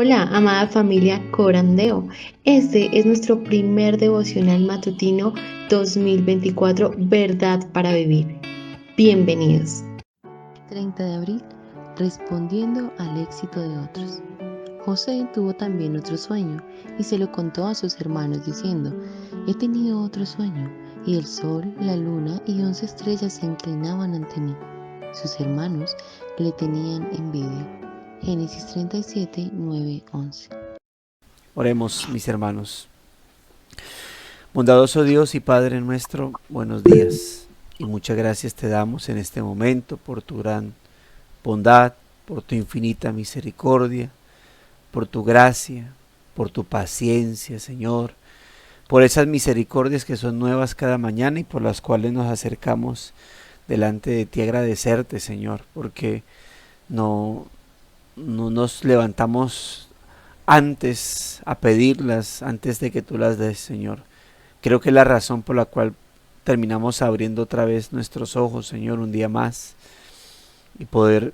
Hola, amada familia Corandeo. Este es nuestro primer devocional matutino 2024, Verdad para Vivir. Bienvenidos. 30 de abril, respondiendo al éxito de otros. José tuvo también otro sueño y se lo contó a sus hermanos diciendo: he tenido otro sueño, y el sol, la luna y 11 estrellas se inclinaban ante mí. Sus hermanos le tenían envidia. Génesis 37, 9, 11. Oremos, mis hermanos. Bondadoso Dios y Padre nuestro, buenos días. Y muchas gracias te damos en este momento por tu gran bondad, por tu infinita misericordia, por tu gracia, por tu paciencia, Señor, por esas misericordias que son nuevas cada mañana y por las cuales nos acercamos delante de ti a agradecerte, Señor, porque no nos levantamos antes a pedirlas, antes de que tú las des, Señor. Creo que es la razón por la cual terminamos abriendo otra vez nuestros ojos, Señor, un día más y poder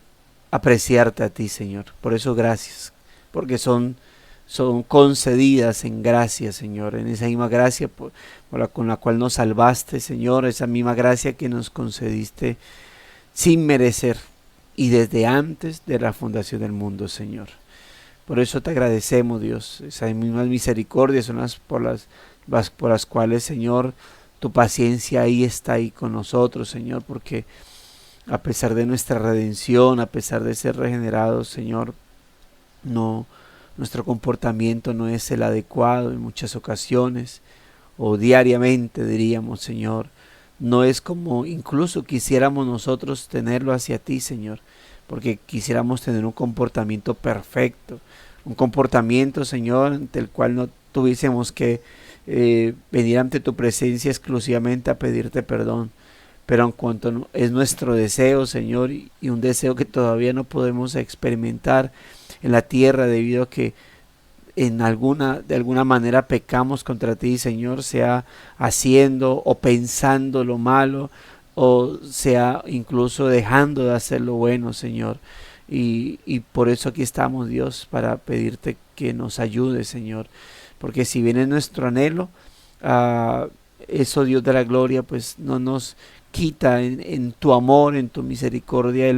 apreciarte a ti, Señor. Por eso gracias, porque son concedidas en gracia, Señor, en esa misma gracia con la cual nos salvaste, Señor, esa misma gracia que nos concediste sin merecer y desde antes de la fundación del mundo, Señor. Por eso te agradecemos, Dios. Esas mismas misericordias son por las cuales, Señor, tu paciencia está ahí con nosotros, Señor, porque a pesar de nuestra redención, a pesar de ser regenerados, Señor, nuestro comportamiento no es el adecuado en muchas ocasiones, o diariamente diríamos, Señor. No es como incluso quisiéramos nosotros tenerlo hacia ti, Señor, porque quisiéramos tener un comportamiento perfecto, un comportamiento, Señor, ante el cual no tuviésemos que venir ante tu presencia exclusivamente a pedirte perdón. Pero en cuanto es nuestro deseo, Señor, y un deseo que todavía no podemos experimentar en la tierra debido a que de alguna manera pecamos contra ti, Señor, sea haciendo o pensando lo malo, o sea incluso dejando de hacer lo bueno, Señor. Y por eso aquí estamos, Dios, para pedirte que nos ayude, Señor. Porque si bien es nuestro anhelo, eso, Dios de la gloria, pues no nos quita en tu amor, en tu misericordia,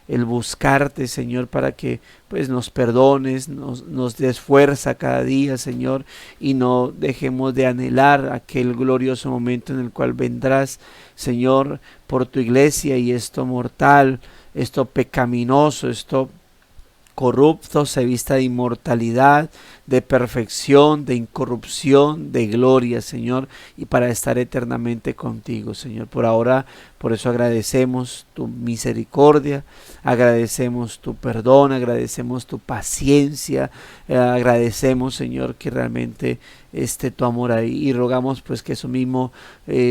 el buscarte, Señor, para que pues nos perdones, nos des fuerza cada día, Señor, y no dejemos de anhelar aquel glorioso momento en el cual vendrás, Señor, por tu iglesia, y esto mortal, esto pecaminoso, esto corrupto se vista de inmortalidad, de perfección, de incorrupción, de gloria, Señor, y para estar eternamente contigo, Señor. Por ahora, por eso agradecemos tu misericordia, agradecemos tu perdón, agradecemos tu paciencia, agradecemos, Señor, que realmente esté tu amor ahí, y rogamos pues que eso mismo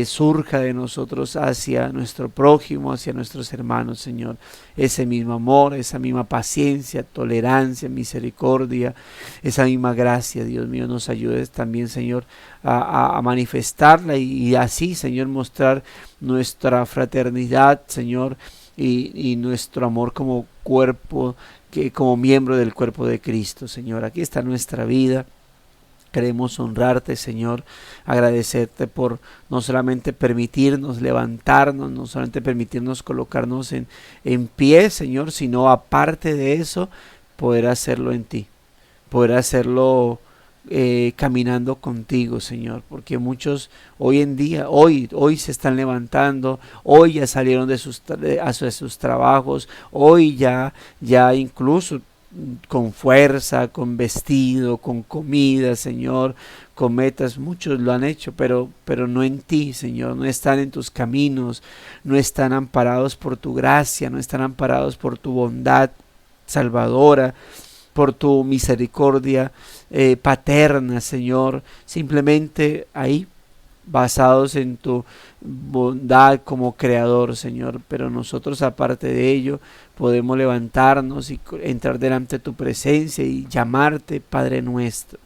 surja de nosotros hacia nuestro prójimo, hacia nuestros hermanos, Señor. Ese mismo amor, esa misma paciencia, tolerancia, misericordia, esa misma gracia, Dios mío, nos ayudes también, Señor, a manifestarla y así, Señor, mostrar nuestra fraternidad, Señor, y nuestro amor como cuerpo, como miembro del cuerpo de Cristo, Señor. Aquí está nuestra vida. Queremos honrarte, Señor, agradecerte por no solamente permitirnos levantarnos, no solamente permitirnos colocarnos en pie, Señor, sino aparte de eso, poder hacerlo en ti, poder hacerlo caminando contigo, Señor, porque muchos hoy en día, hoy se están levantando, hoy ya salieron de sus trabajos, hoy ya incluso con fuerza, con vestido, con comida, Señor, con metas. Muchos lo han hecho, pero no en ti, Señor. No están en tus caminos, no están amparados por tu gracia, no están amparados por tu bondad salvadora, por tu misericordia paterna, Señor. Simplemente ahí, basados en tu bondad como creador, Señor, pero nosotros aparte de ello podemos levantarnos y entrar delante de tu presencia y llamarte Padre nuestro.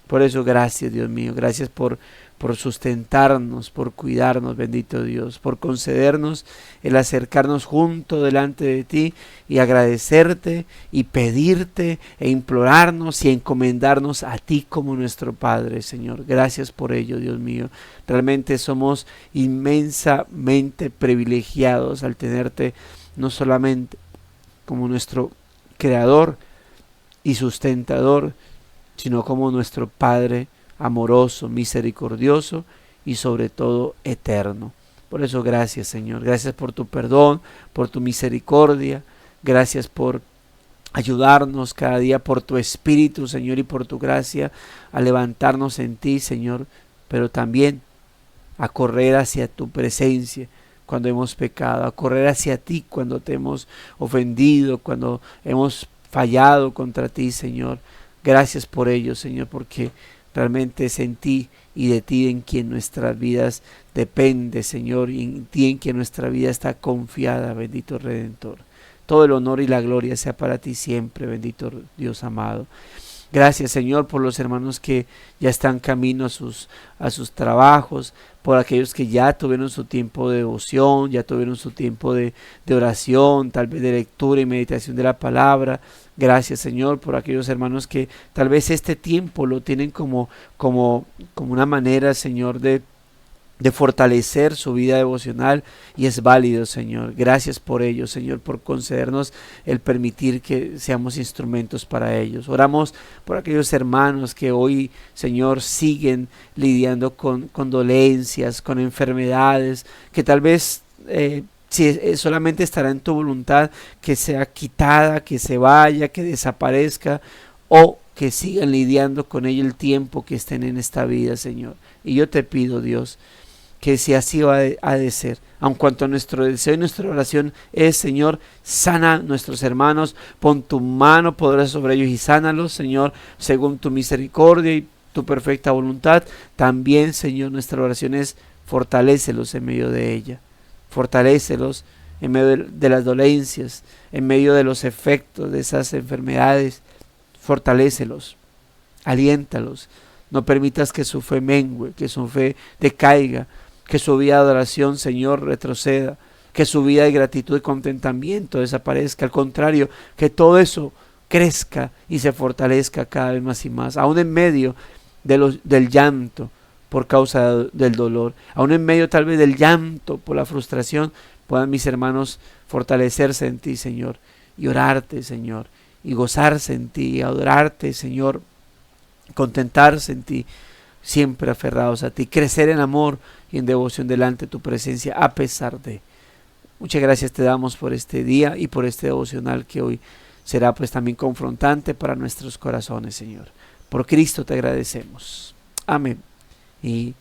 Por eso gracias, Dios mío, gracias por por sustentarnos, por cuidarnos, bendito Dios, por concedernos el acercarnos junto delante de ti y agradecerte y pedirte e implorarnos y encomendarnos a ti como nuestro Padre, Señor. Gracias por ello, Dios mío. Realmente somos inmensamente privilegiados al tenerte no solamente como nuestro Creador y sustentador, sino como nuestro Padre amoroso, misericordioso y sobre todo eterno. Por eso gracias, Señor. Gracias por tu perdón, por tu misericordia. Gracias por ayudarnos cada día, por tu Espíritu, Señor, y por tu gracia a levantarnos en ti, Señor, pero también a correr hacia tu presencia cuando hemos pecado, a correr hacia ti cuando te hemos ofendido, cuando hemos fallado contra ti, Señor. Gracias por ello, Señor, porque realmente es en ti y de ti en quien nuestras vidas depende, Señor, y en ti en quien nuestra vida está confiada, bendito Redentor. Todo el honor y la gloria sea para ti siempre, bendito Dios amado. Gracias, Señor, por los hermanos que ya están camino a sus trabajos, por aquellos que ya tuvieron su tiempo de devoción, ya tuvieron su tiempo de oración, tal vez de lectura y meditación de la palabra. Gracias, Señor, por aquellos hermanos que tal vez este tiempo lo tienen como una manera, Señor, de fortalecer su vida devocional, y es válido, Señor. Gracias por ello, Señor, por concedernos el permitir que seamos instrumentos para ellos. Oramos por aquellos hermanos que hoy, Señor, siguen lidiando con dolencias, con enfermedades, que tal vez si solamente estará en tu voluntad que sea quitada, que se vaya, que desaparezca, o que sigan lidiando con ella el tiempo que estén en esta vida, Señor. Y yo te pido, Dios, que si así ha de ser, aun cuanto nuestro deseo y nuestra oración es, Señor, sana a nuestros hermanos, pon tu mano poderosa sobre ellos y sánalos, Señor, según tu misericordia y tu perfecta voluntad. También, Señor, nuestra oración es fortalécelos en medio de ella, fortalécelos en medio de las dolencias, en medio de los efectos de esas enfermedades, fortalécelos, aliéntalos. No permitas que su fe mengue, que su fe decaiga, que su vida de adoración, Señor, retroceda, que su vida de gratitud y contentamiento desaparezca. Al contrario, que todo eso crezca y se fortalezca cada vez más y más, aún en medio del llanto por causa del dolor, aún en medio tal vez del llanto por la frustración, puedan mis hermanos fortalecerse en ti, Señor, y orarte, Señor, y gozarse en ti, y adorarte, Señor, contentarse en ti, siempre aferrados a ti, crecer en amor y en devoción delante de tu presencia a pesar de. Muchas gracias te damos por este día y por este devocional que hoy será pues también confrontante para nuestros corazones, Señor. Por Cristo te agradecemos. Amén y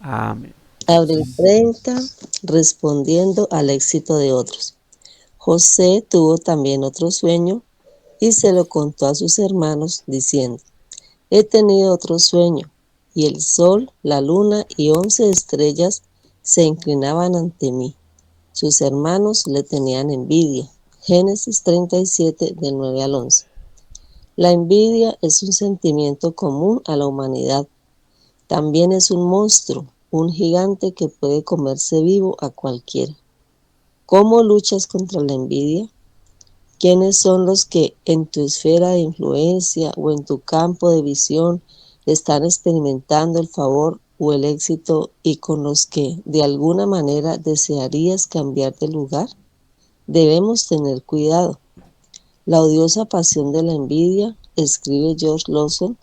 amén. Abril 30, respondiendo al éxito de otros. José tuvo también otro sueño y se lo contó a sus hermanos diciendo: he tenido otro sueño, y el sol, la luna y 11 estrellas se inclinaban ante mí. Sus hermanos le tenían envidia. Génesis 37, del 9 al 11. La envidia es un sentimiento común a la humanidad. También es un monstruo, un gigante que puede comerse vivo a cualquiera. ¿Cómo luchas contra la envidia? ¿Quiénes son los que en tu esfera de influencia o en tu campo de visión están experimentando el favor o el éxito y con los que de alguna manera desearías cambiar de lugar? Debemos tener cuidado. La odiosa pasión de la envidia, escribe George Lawson,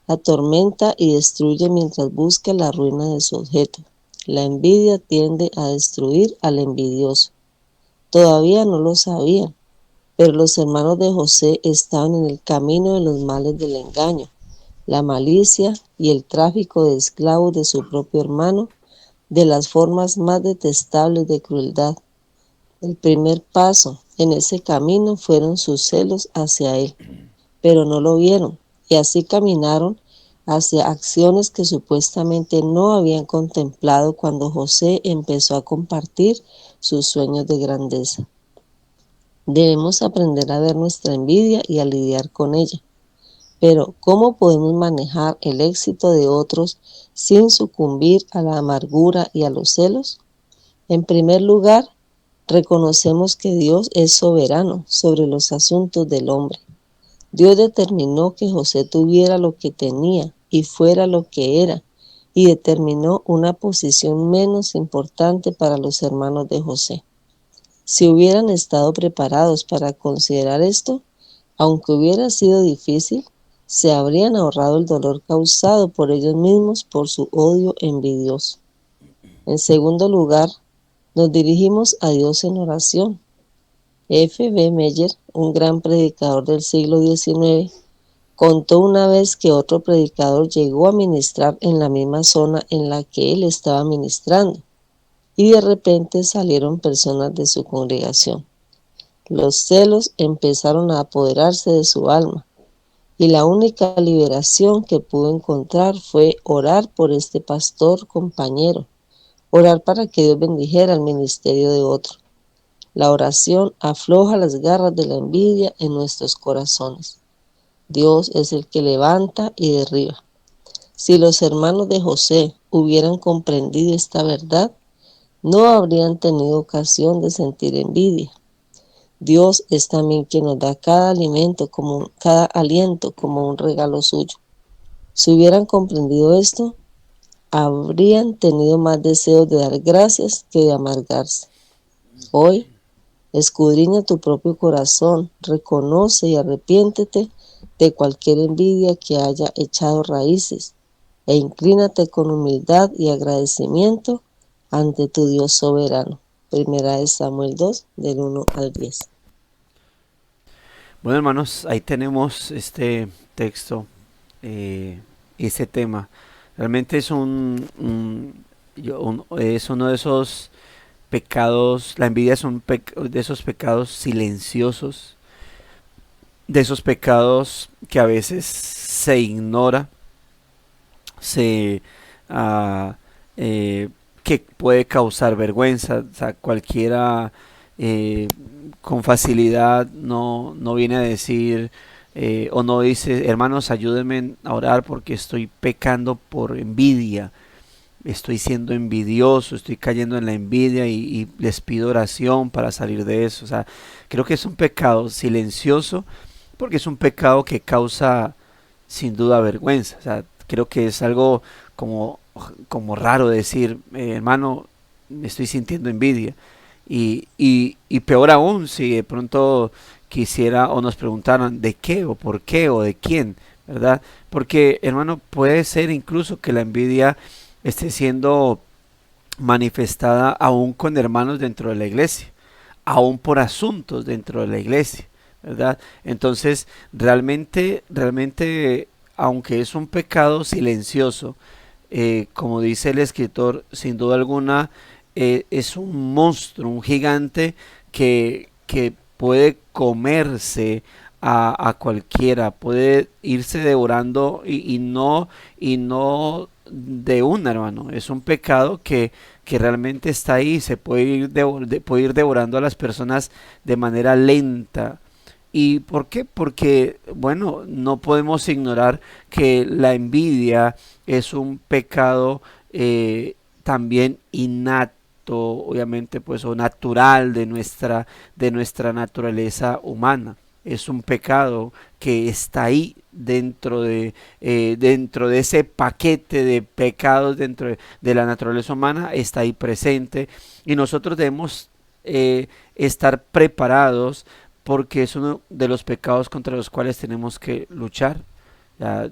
atormenta y destruye mientras busca la ruina de su objeto. La envidia tiende a destruir al envidioso. Todavía no lo sabían, pero los hermanos de José estaban en el camino de los males del engaño, la malicia y el tráfico de esclavos de su propio hermano, de las formas más detestables de crueldad. El primer paso en ese camino fueron sus celos hacia él, pero no lo vieron, y así caminaron hacia acciones que supuestamente no habían contemplado cuando José empezó a compartir sus sueños de grandeza. Debemos aprender a ver nuestra envidia y a lidiar con ella, Pero, ¿cómo podemos manejar el éxito de otros sin sucumbir a la amargura y a los celos? En primer lugar, reconocemos que Dios es soberano sobre los asuntos del hombre. Dios determinó que José tuviera lo que tenía y fuera lo que era, y determinó una posición menos importante para los hermanos de José. Si hubieran estado preparados para considerar esto, aunque hubiera sido difícil, se habrían ahorrado el dolor causado por ellos mismos por su odio envidioso. En segundo lugar, nos dirigimos a Dios en oración. F. B. Meyer, un gran predicador del siglo XIX, contó una vez que otro predicador llegó a ministrar en la misma zona en la que él estaba ministrando, y de repente salieron personas de su congregación. Los celos empezaron a apoderarse de su alma, y la única liberación que pudo encontrar fue orar por este pastor compañero, orar para que Dios bendijera el ministerio de otro. La oración afloja las garras de la envidia en nuestros corazones. Dios es el que levanta y derriba. Si los hermanos de José hubieran comprendido esta verdad, no habrían tenido ocasión de sentir envidia. Dios es también quien nos da cada aliento como un regalo suyo. Si hubieran comprendido esto, habrían tenido más deseos de dar gracias que de amargarse. Hoy, escudriña tu propio corazón, reconoce y arrepiéntete de cualquier envidia que haya echado raíces, e inclínate con humildad y agradecimiento ante tu Dios soberano. Primera de Samuel 2, del 1 al 10. Bueno, hermanos, ahí tenemos este texto, ese tema. Realmente es es uno de esos pecados. La envidia es de esos pecados silenciosos, de esos pecados que a veces se ignora, se ah, que puede causar vergüenza. O sea, cualquiera eh, con facilidad no viene a decir, o no dice: hermanos, ayúdenme a orar porque estoy pecando por envidia, estoy siendo envidioso, estoy cayendo en la envidia, y les pido oración para salir de eso. O sea, creo que es un pecado silencioso, porque es un pecado que causa sin duda vergüenza. O sea, creo que es algo como raro decir: hermano, me estoy sintiendo envidia. Y peor aún si de pronto quisiera o nos preguntaran de qué o por qué o de quién, ¿verdad? Porque, hermano, puede ser incluso que la envidia esté siendo manifestada aún con hermanos dentro de la iglesia, aún por asuntos dentro de la iglesia, ¿verdad? Entonces, realmente, aunque es un pecado silencioso, como dice el escritor, sin duda alguna, es un monstruo, un gigante que puede comerse a cualquiera, puede irse devorando, y no de una, hermano. Es un pecado que realmente está ahí, se puede ir devorando a las personas de manera lenta. ¿Y por qué? Porque, bueno, no podemos ignorar que la envidia es un pecado también innato, obviamente, pues, o natural de nuestra naturaleza humana. Es un pecado que está ahí dentro de ese paquete de pecados dentro de la naturaleza humana, está ahí presente, y nosotros debemos estar preparados, porque es uno de los pecados contra los cuales tenemos que luchar. Ya,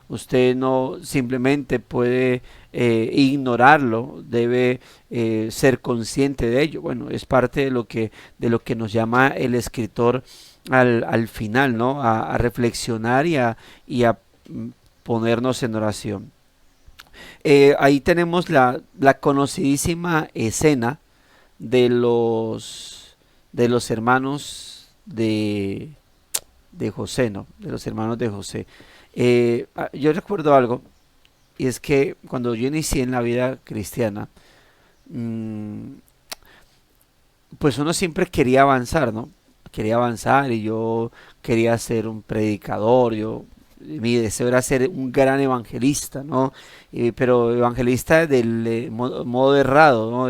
usted no simplemente puede ignorarlo, debe ser consciente de ello. Bueno, es parte de lo que nos llama el escritor al final, ¿no? A reflexionar y a ponernos en oración. Ahí tenemos la conocidísima escena de los hermanos de José, ¿no? De los hermanos de José. Yo recuerdo algo, y es que cuando yo inicié en la vida cristiana, mm, pues uno siempre quería avanzar, ¿no? Quería avanzar, y yo quería ser un predicador. Yo mi deseo era ser un gran evangelista, ¿no? Pero evangelista del modo errado, ¿no?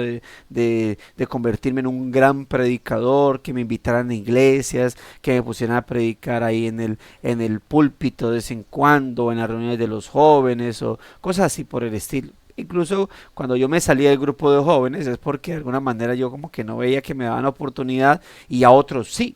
De convertirme en un gran predicador, que me invitaran a iglesias, que me pusieran a predicar ahí en el púlpito de vez en cuando, en las reuniones de los jóvenes o cosas así por el estilo. Incluso cuando yo me salí del grupo de jóvenes es porque de alguna manera yo como que no veía que me daban oportunidad y a otros sí.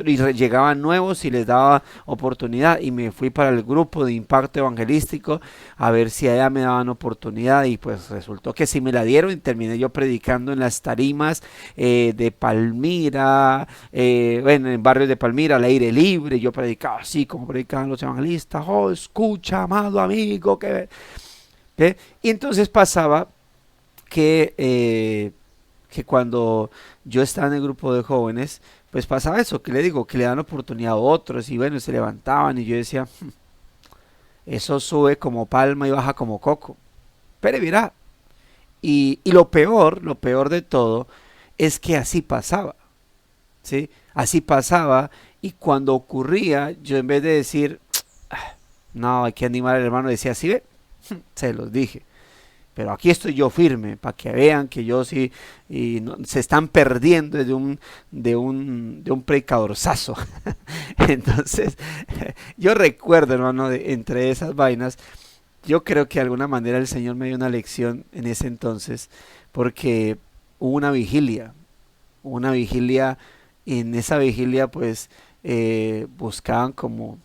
Llegaban nuevos y les daba oportunidad y me fui para el grupo de impacto evangelístico a ver si allá me daban oportunidad y pues resultó que sí me la dieron y terminé yo predicando en las tarimas de Palmira, bueno, en barrios de Palmira al aire libre. Yo predicaba así como predicaban los evangelistas: oh, escucha, amado amigo, ¿qué? Y entonces pasaba que cuando yo estaba en el grupo de jóvenes, pues pasaba eso, que le digo, que le dan oportunidad a otros y bueno, se levantaban y yo decía: eso sube como palma y baja como coco. Pero mira, y lo peor de todo, es que así pasaba, ¿sí? Así pasaba y cuando ocurría, yo en vez de decir, no, hay que animar al hermano, decía: ¿sí ve? Se los dije. Pero aquí estoy yo firme para que vean que yo sí, y no, se están perdiendo de un predicadorzazo. Entonces, yo recuerdo, hermano, entre esas vainas, yo creo que de alguna manera el Señor me dio una lección en ese entonces, porque hubo una vigilia, y en esa vigilia pues buscaban como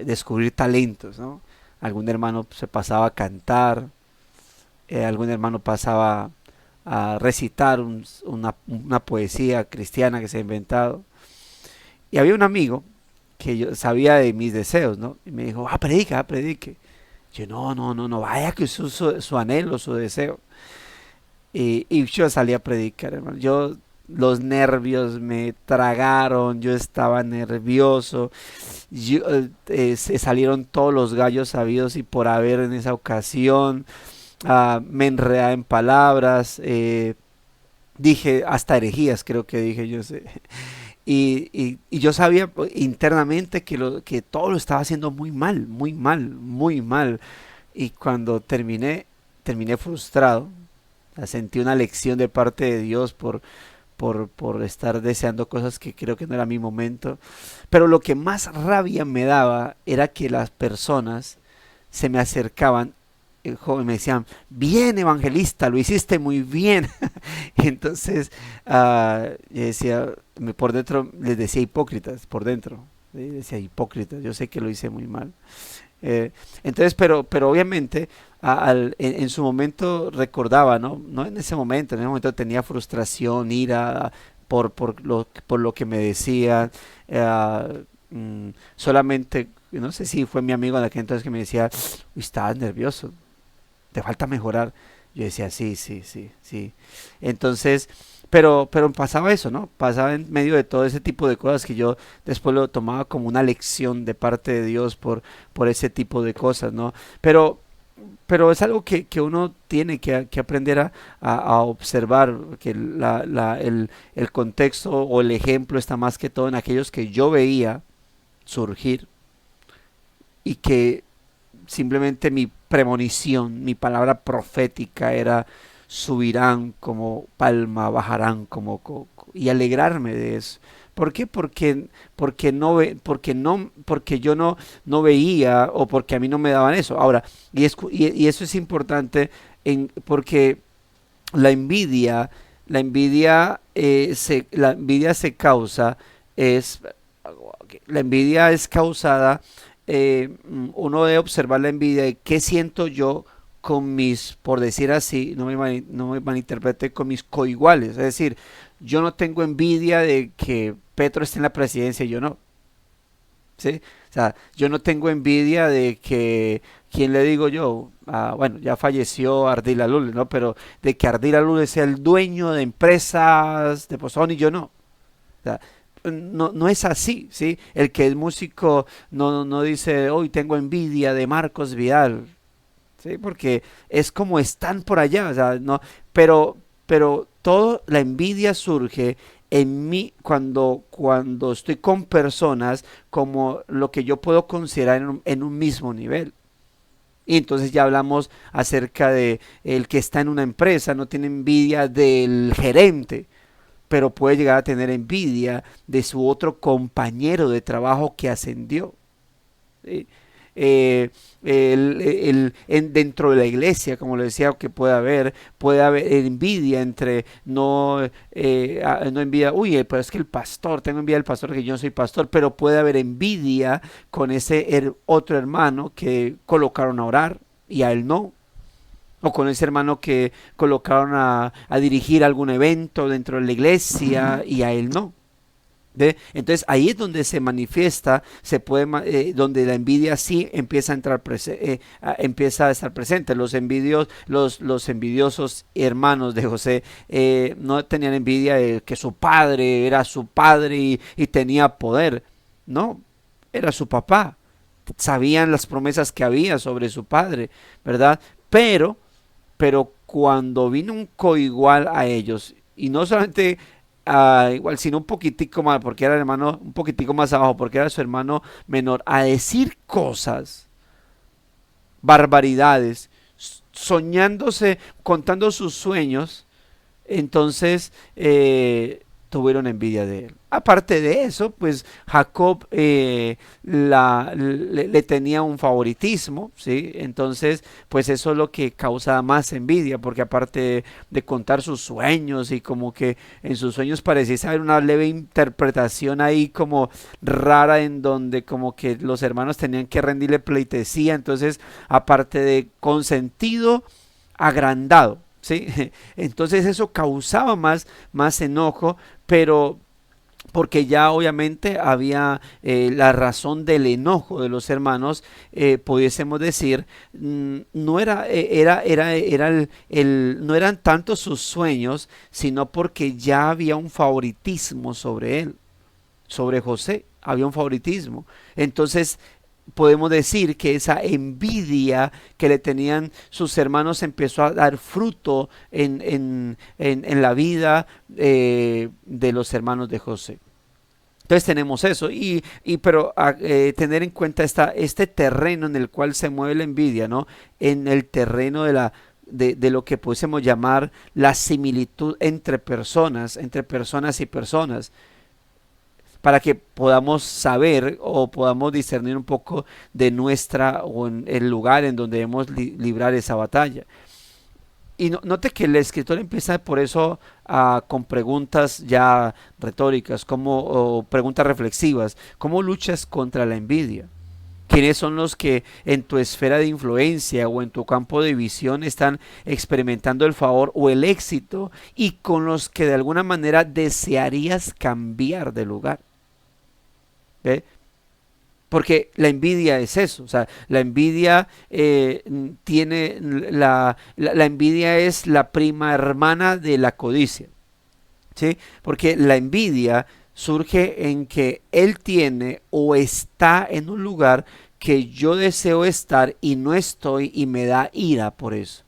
descubrir talentos, ¿no? Algún hermano se pasaba a cantar, algún hermano pasaba a recitar una poesía cristiana que se ha inventado. Y había un amigo que yo sabía de mis deseos, ¿no? Y me dijo: predica, predique. Yo: no, vaya que eso es su anhelo, su deseo. Y yo salí a predicar, hermano. Los nervios me tragaron, yo estaba nervioso. Se salieron todos los gallos sabidos y por haber en esa ocasión. Me enredaba en palabras, dije hasta herejías, creo que dije, yo sé. Y yo sabía internamente que todo lo estaba haciendo muy mal, muy mal, muy mal. Y cuando terminé frustrado. Sentí una lección de parte de Dios por estar deseando cosas que creo que no era mi momento. Pero lo que más rabia me daba era que las personas se me acercaban, el joven, me decían: bien, evangelista, lo hiciste muy bien. Entonces yo decía, por dentro les decía hipócritas, por dentro, ¿sí? Decía hipócritas, yo sé que lo hice muy mal. Entonces, pero obviamente en su momento recordaba, ¿no? No en ese momento tenía frustración, ira por lo que me decían. Solamente, no sé si fue mi amigo en aquel entonces que me decía: uy, estabas nervioso, te falta mejorar. Yo decía: sí, sí, sí, sí. Entonces, pero pasaba eso, ¿no? Pasaba en medio de todo ese tipo de cosas que yo después lo tomaba como una lección de parte de Dios por ese tipo de cosas, ¿no? Pero es algo que uno tiene que aprender a observar, que el contexto o el ejemplo está más que todo en aquellos que yo veía surgir y que simplemente mi premonición, mi palabra profética era: subirán como palma, bajarán como coco, y alegrarme de eso. ¿Por qué? Porque yo no veía, o porque a mí no me daban eso. Ahora, y eso es importante porque la envidia, la envidia se causa, es, la envidia es causada, uno debe observar la envidia de qué siento yo con mis, por decir así, no me malinterprete, con mis coiguales. Es decir, yo no tengo envidia de que Petro esté en la presidencia y yo no, ¿sí? O sea, yo no tengo envidia de que, ¿quién le digo yo? Bueno, ya falleció Ardila Lule, ¿no? Pero de que Ardila Lule sea el dueño de empresas de Pozón y yo no. O sea, no es así, ¿sí? El que es músico no dice: hoy tengo envidia de Marcos Vidal, ¿sí? Porque es como están por allá, o sea, no, pero todo la envidia surge en mí cuando estoy con personas como lo que yo puedo considerar en un mismo nivel. Y entonces ya hablamos acerca de el que está en una empresa, no tiene envidia del gerente, pero puede llegar a tener envidia de su otro compañero de trabajo que ascendió. ¿Sí? Eh, dentro de la iglesia, como le decía, que puede haber envidia entre, no envidia, uy, pero es que el pastor, tengo envidia del pastor que yo no soy pastor, pero puede haber envidia con ese otro hermano que colocaron a orar y a él no, o con ese hermano que colocaron a dirigir algún evento dentro de la iglesia y a él no. ¿Ve? Entonces ahí es donde se manifiesta, donde la envidia sí empieza a entrar empieza a estar presente. Los envidiosos hermanos de José no tenían envidia de que su padre era su padre y tenía poder. No, era su papá. Sabían las promesas que había sobre su padre, ¿verdad? Pero cuando vino un coigual a ellos, y no solamente igual, sino un poquitico más, porque era el hermano, un poquitico más abajo, porque era su hermano menor, a decir cosas, barbaridades, soñándose, contando sus sueños, entonces tuvieron envidia de él. Aparte de eso, pues Jacob le tenía un favoritismo, ¿sí? Entonces, pues eso es lo que causaba más envidia, porque aparte de contar sus sueños y como que en sus sueños parecía haber una leve interpretación ahí como rara en donde como que los hermanos tenían que rendirle pleitesía, entonces aparte de consentido, agrandado. ¿Sí? Entonces eso causaba más enojo, pero porque ya obviamente había la razón del enojo de los hermanos, pudiésemos decir, no no eran tanto sus sueños, sino porque ya había un favoritismo sobre él, sobre José, había un favoritismo. Entonces podemos decir que esa envidia que le tenían sus hermanos empezó a dar fruto en la vida de los hermanos de José. Entonces tenemos eso, pero tener en cuenta este terreno en el cual se mueve la envidia, ¿no? En el terreno de lo que pudiésemos llamar la similitud entre personas y personas, para que podamos saber o podamos discernir un poco de o en el lugar en donde debemos librar esa batalla. Y note que el escritor empieza por eso con preguntas ya retóricas, o preguntas reflexivas. ¿Cómo luchas contra la envidia? ¿Quiénes son los que en tu esfera de influencia o en tu campo de visión están experimentando el favor o el éxito y con los que de alguna manera desearías cambiar de lugar? ¿Ve? Porque la envidia es eso, o sea, la envidia la envidia es la prima hermana de la codicia, ¿sí? Porque la envidia surge en que él tiene o está en un lugar que yo deseo estar y no estoy y me da ira por eso.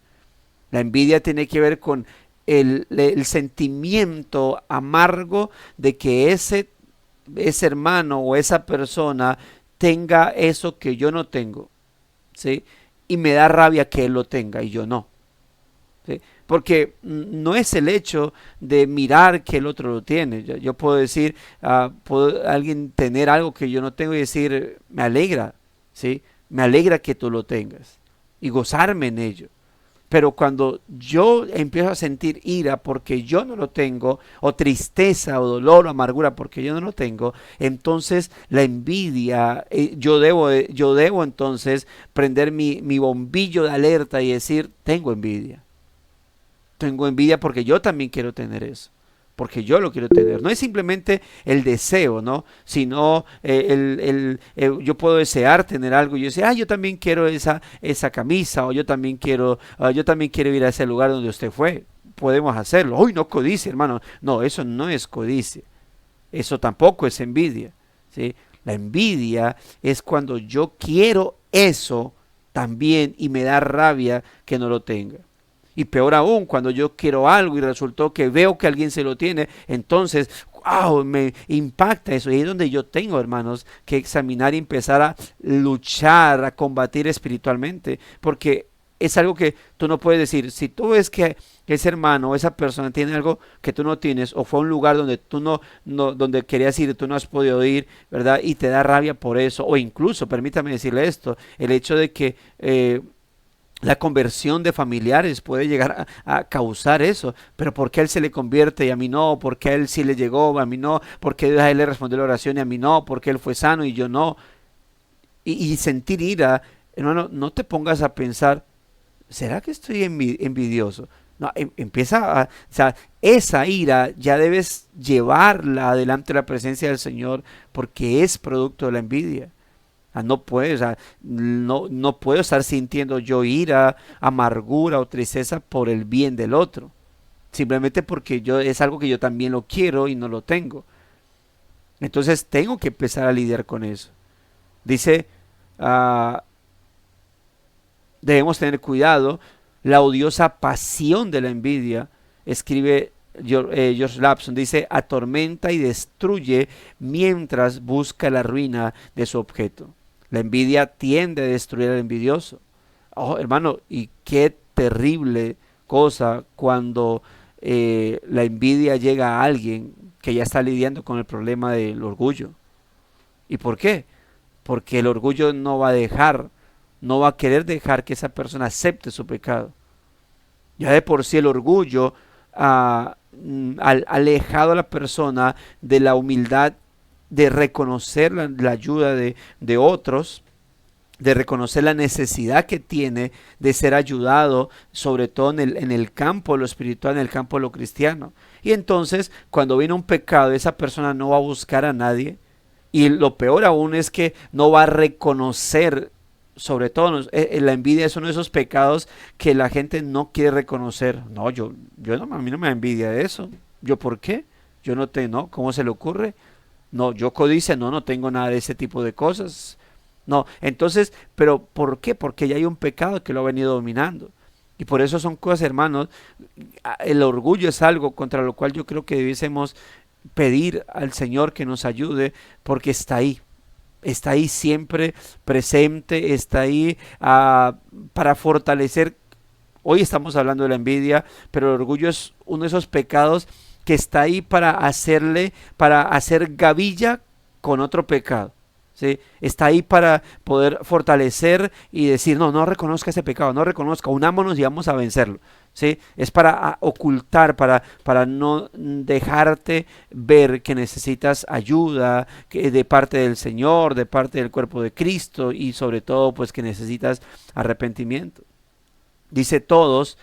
La envidia tiene que ver con el sentimiento amargo de que ese hermano o esa persona tenga eso que yo no tengo, ¿sí? Y me da rabia que él lo tenga y yo no, ¿sí? Porque no es el hecho de mirar que el otro lo tiene. Yo puedo decir, puedo alguien tener algo que yo no tengo y decir, me alegra, ¿sí? Me alegra que tú lo tengas y gozarme en ello. Pero cuando yo empiezo a sentir ira porque yo no lo tengo, o tristeza, o dolor, o amargura porque yo no lo tengo, entonces la envidia, yo debo entonces prender mi bombillo de alerta y decir, tengo envidia. Tengo envidia porque yo también quiero tener eso. Porque yo lo quiero tener. No es simplemente el deseo, ¿no? Sino yo puedo desear tener algo y yo decir, yo también quiero esa camisa, o yo también quiero ir a ese lugar donde usted fue. Podemos hacerlo. Uy, no codicia, hermano. No, eso no es codicia. Eso tampoco es envidia, ¿sí? La envidia es cuando yo quiero eso también y me da rabia que no lo tenga. Y peor aún, cuando yo quiero algo y resultó que veo que alguien se lo tiene, entonces wow, me impacta eso. Y es donde yo tengo, hermanos, que examinar y empezar a luchar, a combatir espiritualmente, porque es algo que tú no puedes decir. Si tú ves que ese hermano o esa persona tiene algo que tú no tienes, o fue a un lugar donde tú donde querías ir, tú no has podido ir, ¿verdad? Y te da rabia por eso, o incluso, permítame decirle esto, el hecho de que la conversión de familiares puede llegar a causar eso, pero ¿por qué a él se le convierte y a mí no? ¿Por qué a él sí le llegó, a mí no? ¿Por qué a él le respondió la oración y a mí no? ¿Por qué él fue sano y yo no? Y sentir ira, hermano, no te pongas a pensar, ¿será que estoy envidioso? No, empieza o sea, esa ira ya debes llevarla adelante a la presencia del Señor porque es producto de la envidia. No puedo, o sea, no puedo estar sintiendo yo ira, amargura o tristeza por el bien del otro. Simplemente porque yo es algo que yo también lo quiero y no lo tengo. Entonces tengo que empezar a lidiar con eso. Dice, ah, debemos tener cuidado. La odiosa pasión de la envidia, escribe George Lapson, dice, atormenta y destruye mientras busca la ruina de su objeto. La envidia tiende a destruir al envidioso. Oh, hermano, y qué terrible cosa cuando la envidia llega a alguien que ya está lidiando con el problema del orgullo. ¿Y por qué? Porque el orgullo no va a dejar, no va a querer dejar que esa persona acepte su pecado. Ya de por sí el orgullo ha alejado a la persona de la humildad de reconocer la ayuda de otros, de reconocer la necesidad que tiene de ser ayudado, sobre todo en el campo de lo espiritual, en el campo de lo cristiano. Y entonces, cuando viene un pecado, esa persona no va a buscar a nadie, y lo peor aún es que no va a reconocer, sobre todo la envidia es uno de esos pecados que la gente no quiere reconocer. No, yo no, a mí no me da envidia de eso. ¿Yo por qué? Yo no te, no, ¿cómo se le ocurre? No, yo codicia, no tengo nada de ese tipo de cosas. No, entonces, pero ¿por qué? Porque ya hay un pecado que lo ha venido dominando. Y por eso son cosas, hermanos, el orgullo es algo contra lo cual yo creo que debiésemos pedir al Señor que nos ayude, porque está ahí siempre presente, está ahí para fortalecer. Hoy estamos hablando de la envidia, pero el orgullo es uno de esos pecados que está ahí para hacer gavilla con otro pecado. ¿Sí? Está ahí para poder fortalecer y decir, no reconozca ese pecado, no reconozca, unámonos y vamos a vencerlo. ¿Sí? Es para ocultar, para no dejarte ver que necesitas ayuda de parte del Señor, de parte del cuerpo de Cristo y sobre todo pues que necesitas arrepentimiento. Dice todos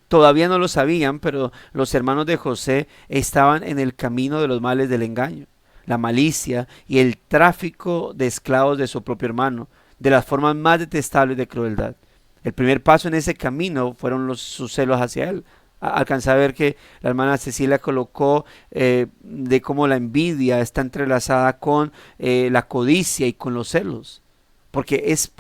todavía no lo sabían, pero los hermanos de José estaban en el camino de los males del engaño, la malicia y el tráfico de esclavos de su propio hermano, de las formas más detestables de crueldad. El primer paso en ese camino fueron sus celos hacia él. Alcancé a ver que la hermana Cecilia colocó de cómo la envidia está entrelazada con la codicia y con los celos. Porque es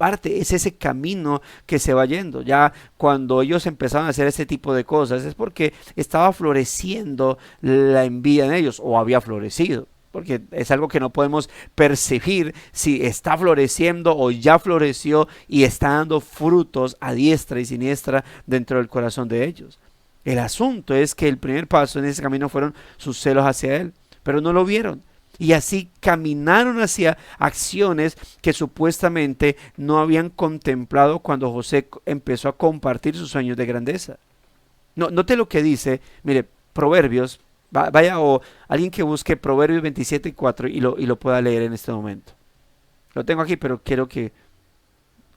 ese camino que se va yendo. Ya cuando ellos empezaron a hacer ese tipo de cosas es porque estaba floreciendo la envidia en ellos o había florecido. Porque es algo que no podemos percibir si está floreciendo o ya floreció y está dando frutos a diestra y siniestra dentro del corazón de ellos. El asunto es que el primer paso en ese camino fueron sus celos hacia él, pero no lo vieron. Y así caminaron hacia acciones que supuestamente no habían contemplado cuando José empezó a compartir sus sueños de grandeza. Note lo que dice, mire, Proverbios, vaya o alguien que busque Proverbios 27:4 y lo pueda leer en este momento. Lo tengo aquí, pero quiero que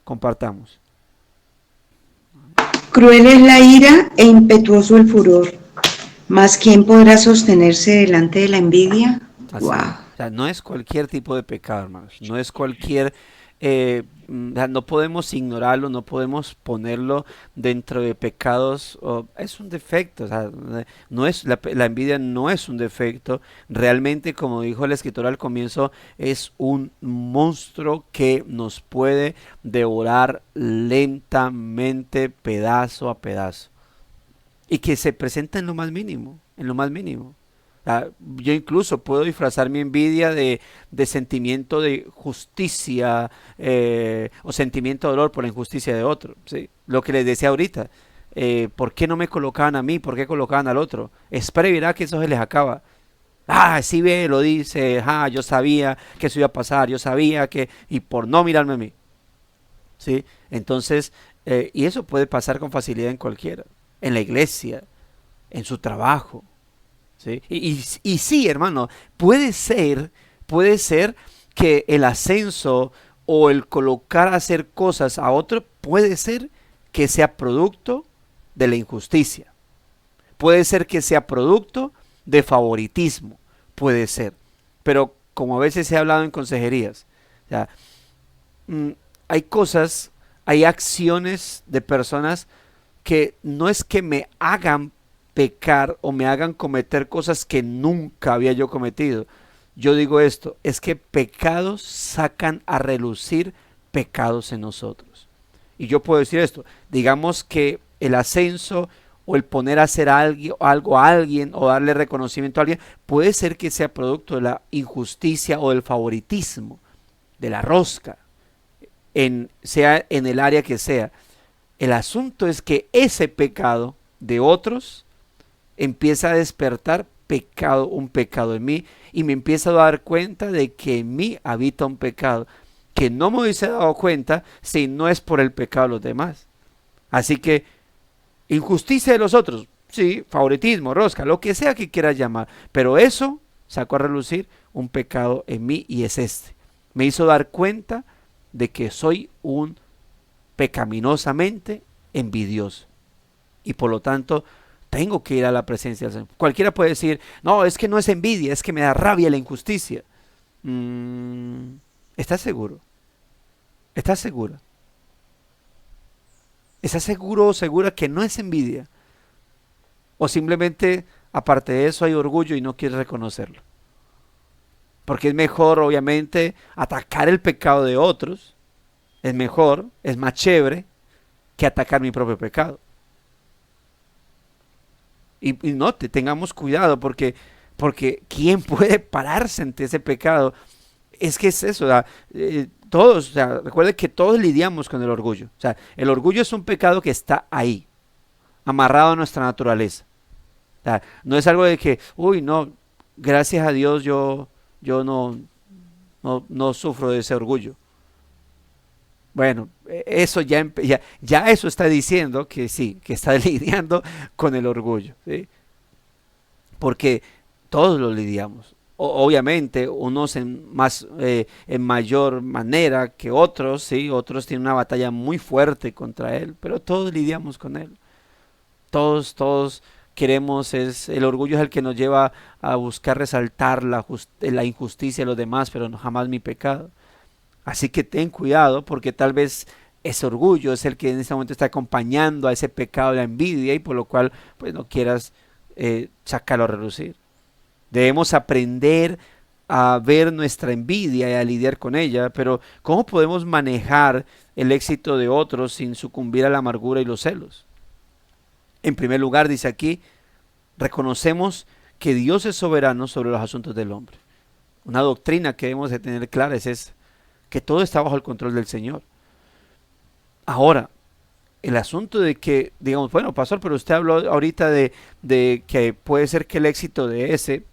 compartamos. Cruel es la ira e impetuoso el furor, mas ¿quién podrá sostenerse delante de la envidia? Así Wow. o sea, no es cualquier tipo de pecado, hermanos. No es cualquier... o sea, no podemos ignorarlo, no podemos ponerlo dentro de pecados. Es un defecto. O sea, no es, la envidia no es un defecto. Realmente, como dijo el escritor al comienzo, es un monstruo que nos puede devorar lentamente, pedazo a pedazo. Y que se presenta en lo más mínimo, en lo más mínimo. Yo incluso puedo disfrazar mi envidia de sentimiento de justicia o sentimiento de dolor por la injusticia de otro, ¿sí? Lo que les decía ahorita, ¿por qué no me colocaban a mí? ¿Por qué colocaban al otro? Espera y verá que eso se les acaba. Sí ve, lo dice, yo sabía que eso iba a pasar, yo sabía que, y por no mirarme a mí, ¿sí? Entonces, y eso puede pasar con facilidad en cualquiera, en la iglesia, en su trabajo, ¿sí? Y sí, hermano, puede ser que el ascenso o el colocar a hacer cosas a otro, puede ser que sea producto de la injusticia. Puede ser que sea producto de favoritismo, puede ser. Pero como a veces he hablado en consejerías, o sea, hay cosas, hay acciones de personas que no es que me hagan pecar o me hagan cometer cosas que nunca había yo cometido. Yo digo esto, es que pecados sacan a relucir pecados en nosotros. Y yo puedo decir esto, digamos que el ascenso o el poner a hacer algo a alguien o darle reconocimiento a alguien, puede ser que sea producto de la injusticia o del favoritismo, de la rosca, sea en el área que sea. El asunto es que ese pecado de otros empieza a despertar un pecado en mí, y me empiezo a dar cuenta de que en mí habita un pecado que no me hubiese dado cuenta si no es por el pecado de los demás. Así que injusticia de los otros, sí, favoritismo, rosca, lo que sea que quieras llamar, pero eso sacó a relucir un pecado en mí, y es este. Me hizo dar cuenta de que soy un pecaminosamente envidioso, y por lo tanto tengo que ir a la presencia del Señor. Cualquiera puede decir, no, es que no es envidia, es que me da rabia la injusticia. ¿Estás seguro? ¿Estás segura? ¿Estás seguro o segura que no es envidia? O simplemente, aparte de eso, hay orgullo y no quieres reconocerlo. Porque es mejor, obviamente, atacar el pecado de otros. Es mejor, es más chévere que atacar mi propio pecado. Y no, tengamos cuidado, porque ¿quién puede pararse ante ese pecado? Es que es eso, todos, recuerden que todos lidiamos con el orgullo. O sea, el orgullo es un pecado que está ahí, amarrado a nuestra naturaleza. O sea, no es algo de que, no, gracias a Dios yo no sufro de ese orgullo. Bueno, eso ya eso está diciendo que sí, que está lidiando con el orgullo, ¿sí? Porque todos lo lidiamos. Obviamente, unos en mayor manera que otros, ¿sí? Otros tienen una batalla muy fuerte contra él, pero todos lidiamos con él. Todos queremos, el orgullo es el que nos lleva a buscar resaltar la injusticia de los demás, pero no jamás mi pecado. Así que ten cuidado, porque tal vez ese orgullo es el que en este momento está acompañando a ese pecado de la envidia, y por lo cual pues no quieras sacarlo a relucir. Debemos aprender a ver nuestra envidia y a lidiar con ella, pero ¿cómo podemos manejar el éxito de otros sin sucumbir a la amargura y los celos? En primer lugar, dice aquí, reconocemos que Dios es soberano sobre los asuntos del hombre. Una doctrina que debemos de tener clara es esta, que todo está bajo el control del Señor. Ahora, el asunto de que, digamos, bueno, pastor, pero usted habló ahorita de que puede ser que el éxito de ese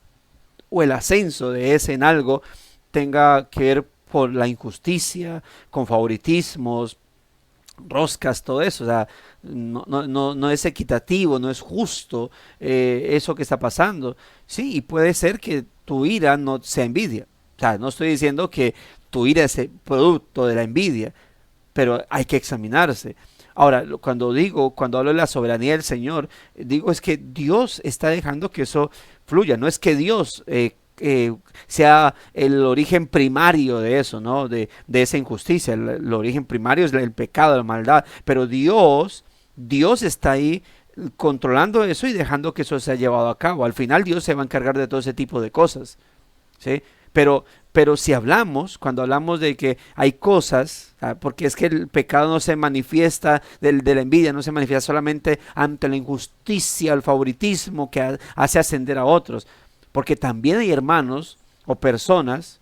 o el ascenso de ese en algo tenga que ver por la injusticia, con favoritismos, roscas, todo eso. O sea, no es equitativo, no es justo eso que está pasando. Sí, y puede ser que tu ira no sea envidia. O sea, no estoy diciendo que tu ira es el producto de la envidia, pero hay que examinarse. Ahora, cuando hablo de la soberanía del Señor, digo es que Dios está dejando que eso fluya. No es que Dios sea el origen primario de eso, ¿no? De esa injusticia. El origen primario es el pecado, la maldad. Pero Dios está ahí controlando eso y dejando que eso sea llevado a cabo. Al final Dios se va a encargar de todo ese tipo de cosas, ¿sí? Pero Pero si cuando hablamos de que hay cosas, porque es que el pecado no se manifiesta, de la envidia no se manifiesta solamente ante la injusticia, el favoritismo que hace ascender a otros, porque también hay hermanos o personas,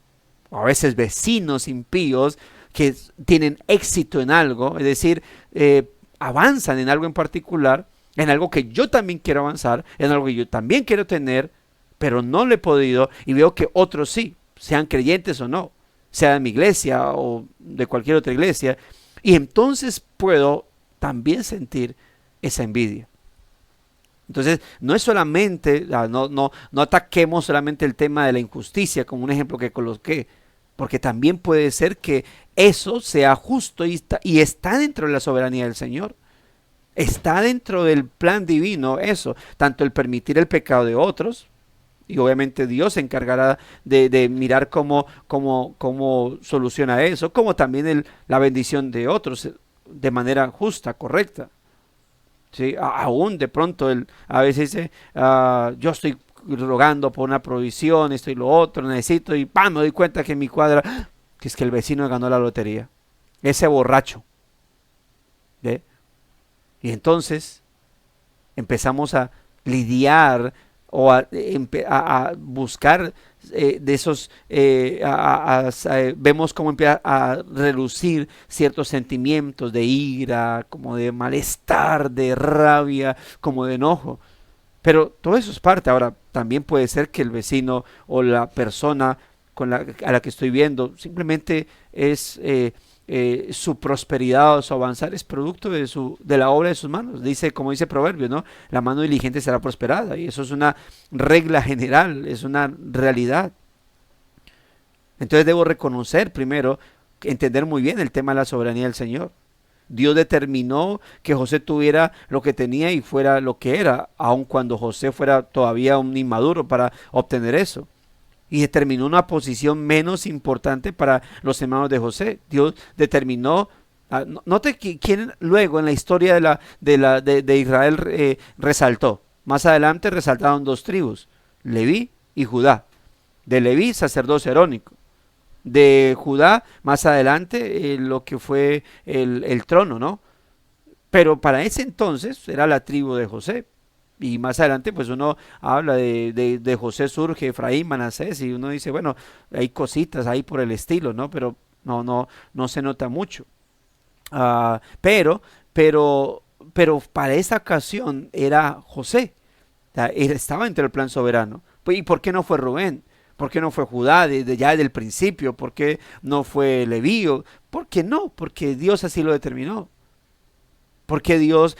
o a veces vecinos impíos, que tienen éxito en algo, es decir, avanzan en algo en particular, en algo que yo también quiero avanzar, en algo que yo también quiero tener, pero no lo he podido, y veo que otros sí, sean creyentes o no, sea de mi iglesia o de cualquier otra iglesia, y entonces puedo también sentir esa envidia. Entonces, no es solamente, no ataquemos solamente el tema de la injusticia como un ejemplo que coloqué, porque también puede ser que eso sea justo y está dentro de la soberanía del Señor. Está dentro del plan divino eso, tanto el permitir el pecado de otros, y obviamente Dios se encargará de mirar cómo soluciona eso, como también la bendición de otros de manera justa, correcta. ¿Sí? Aún de pronto a veces dice, yo estoy rogando por una provisión, esto y lo otro, necesito, y ¡pam! Me doy cuenta que en mi cuadra, que es que el vecino ganó la lotería, ese borracho. ¿Ve? Y entonces empezamos a lidiar o a buscar de esos, vemos cómo empieza a relucir ciertos sentimientos de ira, como de malestar, de rabia, como de enojo. Pero todo eso es parte. Ahora, también puede ser que el vecino o la persona a la que estoy viendo simplemente es su prosperidad o su avanzar es producto de la obra de sus manos. Dice, como dice Proverbio, ¿no? La mano diligente será prosperada, y eso es una regla general, es una realidad. Entonces debo reconocer primero, entender muy bien el tema de la soberanía del Señor. Dios determinó que José tuviera lo que tenía y fuera lo que era, aun cuando José fuera todavía un inmaduro para obtener eso. Y determinó una posición menos importante para los hermanos de José. Dios determinó, note quién luego en la historia de Israel resaltó. Más adelante resaltaron dos tribus, Leví y Judá. De Leví, sacerdocio arónico. De Judá, más adelante, lo que fue el trono, ¿no? Pero para ese entonces era la tribu de José. Y más adelante pues uno habla de José surge Efraín, Manasés, y uno dice, bueno, hay cositas ahí por el estilo, ¿no? Pero no se nota mucho. Pero para esa ocasión era José, estaba entre el plan soberano. ¿Y por qué no fue Rubén? ¿Por qué no fue Judá ya desde el principio? ¿Por qué no fue Leví? ¿Por qué no? Porque Dios así lo determinó. ¿Por qué Dios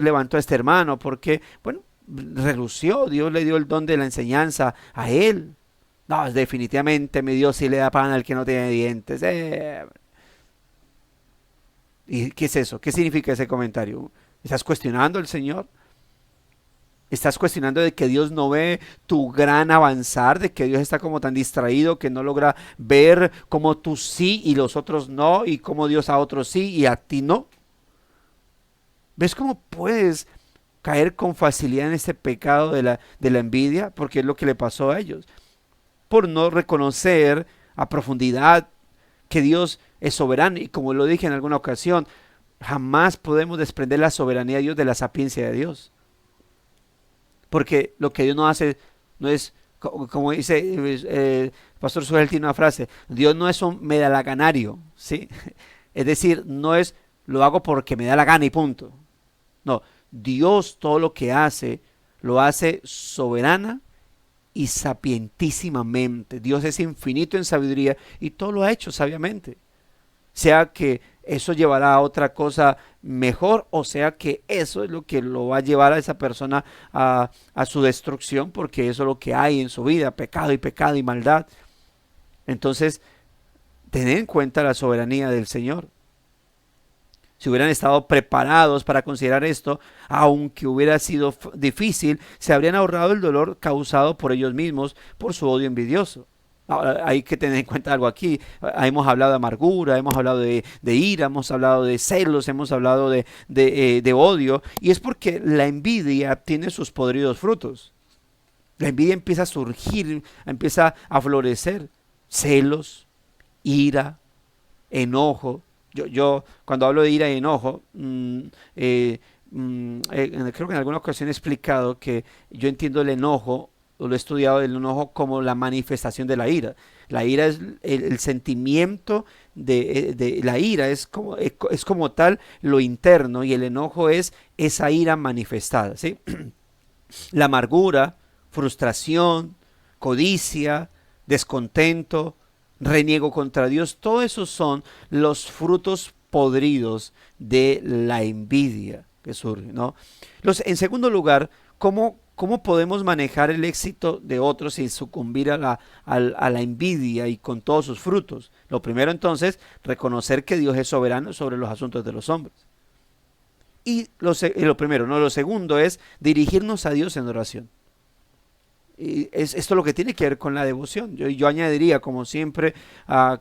levantó a este hermano? Porque, bueno, relució, Dios le dio el don de la enseñanza a él. No, definitivamente mi Dios sí le da pan al que no tiene dientes. ¿Y qué es eso? ¿Qué significa ese comentario? ¿Estás cuestionando al Señor? ¿Estás cuestionando de que Dios no ve tu gran avanzar? ¿De que Dios está como tan distraído que no logra ver cómo tú sí y los otros no? ¿Y cómo Dios a otros sí y a ti no? ¿Ves cómo puedes caer con facilidad en este pecado de la envidia? Porque es lo que le pasó a ellos. Por no reconocer a profundidad que Dios es soberano. Y como lo dije en alguna ocasión, jamás podemos desprender la soberanía de Dios de la sapiencia de Dios. Porque lo que Dios no hace no es, como dice Pastor Suel, tiene una frase, Dios no es un medalaganario, ¿sí? Es decir, no es lo hago porque me da la gana y punto. No, Dios todo lo que hace, lo hace soberana y sapientísimamente. Dios es infinito en sabiduría y todo lo ha hecho sabiamente. Sea que eso llevará a otra cosa mejor, o sea que eso es lo que lo va a llevar a esa persona a su destrucción, porque eso es lo que hay en su vida, pecado y maldad. Entonces, tened en cuenta la soberanía del Señor. Si hubieran estado preparados para considerar esto, aunque hubiera sido difícil, se habrían ahorrado el dolor causado por ellos mismos por su odio envidioso. Ahora, hay que tener en cuenta algo aquí. Hemos hablado de amargura, hemos hablado de ira, hemos hablado de celos, hemos hablado de odio, y es porque la envidia tiene sus podridos frutos. La envidia empieza a surgir, empieza a florecer. celos, ira, enojo. Yo cuando hablo de ira y enojo, creo que en alguna ocasión he explicado que yo entiendo el enojo, o lo he estudiado el enojo como la manifestación de la ira. La ira es el sentimiento de la ira, es como tal lo interno, y el enojo es esa ira manifestada, ¿sí? La amargura, frustración, codicia, descontento, reniego contra Dios, todo eso son los frutos podridos de la envidia que surge, ¿no? En segundo lugar, ¿cómo podemos manejar el éxito de otros sin sucumbir a la envidia y con todos sus frutos? Lo primero, entonces, reconocer que Dios es soberano sobre los asuntos de los hombres. Y lo primero, ¿no? Lo segundo es dirigirnos a Dios en oración. Y esto es lo que tiene que ver con la devoción. Yo añadiría, como siempre,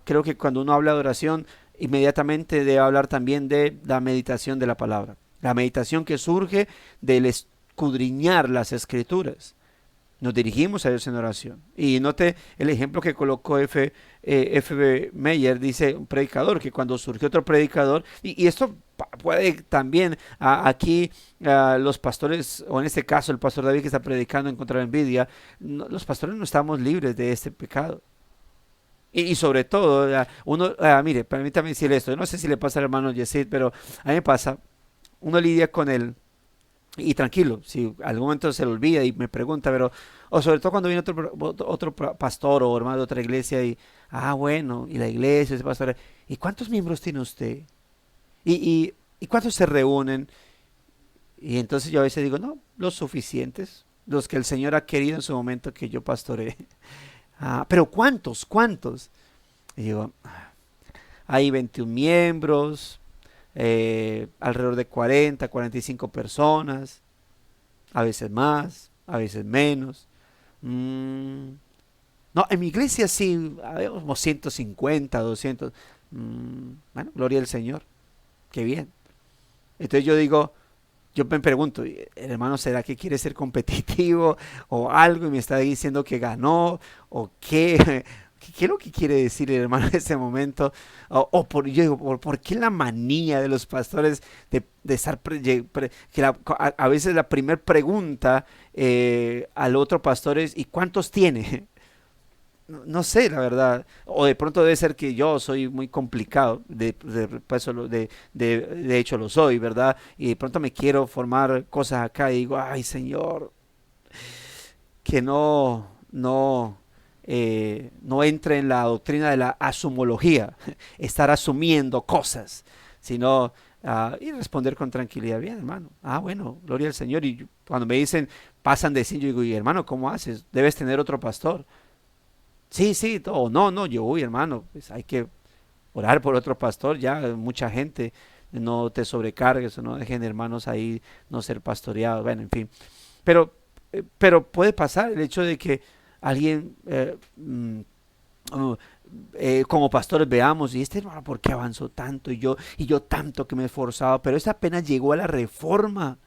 creo que cuando uno habla de oración, inmediatamente debe hablar también de la meditación de la palabra. La meditación que surge del escudriñar las escrituras. Nos dirigimos a Dios en oración. Y note el ejemplo que colocó F.B. Meyer, dice un predicador, que cuando surgió otro predicador, y esto puede también aquí los pastores, o en este caso el pastor David que está predicando en contra de la envidia, los pastores no estamos libres de este pecado. Y sobre todo, mire, permítame decirle esto, yo no sé si le pasa al hermano Yesid, pero a mí me pasa, uno lidia con él. Y tranquilo, si algún momento se le olvida y me pregunta, o sobre todo cuando viene otro pastor o hermano de otra iglesia bueno, y la iglesia, ese pastor, ¿y cuántos miembros tiene usted? ¿Y cuántos se reúnen? Y entonces yo a veces digo, no, los suficientes, los que el Señor ha querido en su momento que yo pastoree. Pero ¿cuántos? Y digo, hay 21 miembros, alrededor de 45 personas, a veces más, a veces menos. No, en mi iglesia sí, habemos como 150, 200. Bueno, gloria al Señor, qué bien. Entonces yo me pregunto, ¿el hermano será que quiere ser competitivo o algo y me está diciendo que ganó o qué? ¿Qué es lo que quiere decir el hermano en este momento? Yo digo, ¿por qué la manía de los pastores de estar a veces la primera pregunta al otro pastor es ¿y cuántos tiene? No sé, la verdad. O de pronto debe ser que yo soy muy complicado, de hecho lo soy, ¿verdad? Y de pronto me quiero formar cosas acá y digo, ay Señor, que no entre en la doctrina de la asumología, estar asumiendo cosas, sino y responder con tranquilidad, bien hermano, bueno, gloria al Señor. Y cuando me dicen, pasan de sí, yo digo, y hermano, ¿cómo haces? Debes tener otro pastor. Sí, no, yo, uy hermano, pues hay que orar por otro pastor, ya mucha gente, no te sobrecargues o no dejen hermanos ahí no ser pastoreados, bueno, en fin. Pero puede pasar el hecho de que alguien como pastores veamos, y este hermano, ¿por qué avanzó tanto? Y yo tanto que me he esforzado, pero este apenas llegó a la reforma.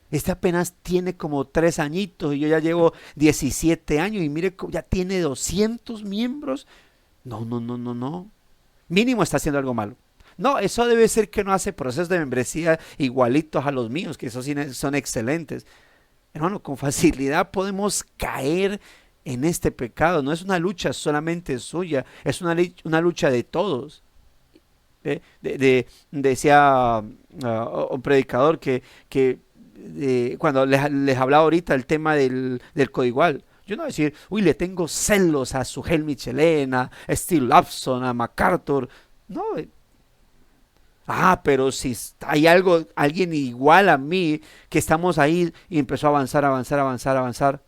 Este apenas tiene como 3 añitos y yo ya llevo 17 años y mire, ya tiene 200 miembros. No. Mínimo está haciendo algo malo. No, eso debe ser que no hace procesos de membresía igualitos a los míos, que esos sí son excelentes. Hermano, con facilidad podemos caer en este pecado. No es una lucha solamente suya, es una lucha de todos. Decía un predicador que cuando les hablaba ahorita el tema del codigual, yo no voy a decir, uy, le tengo celos a Sugel Michelena, a Steve Lawson, a MacArthur. No, pero si hay alguien igual a mí, que estamos ahí y empezó a avanzar.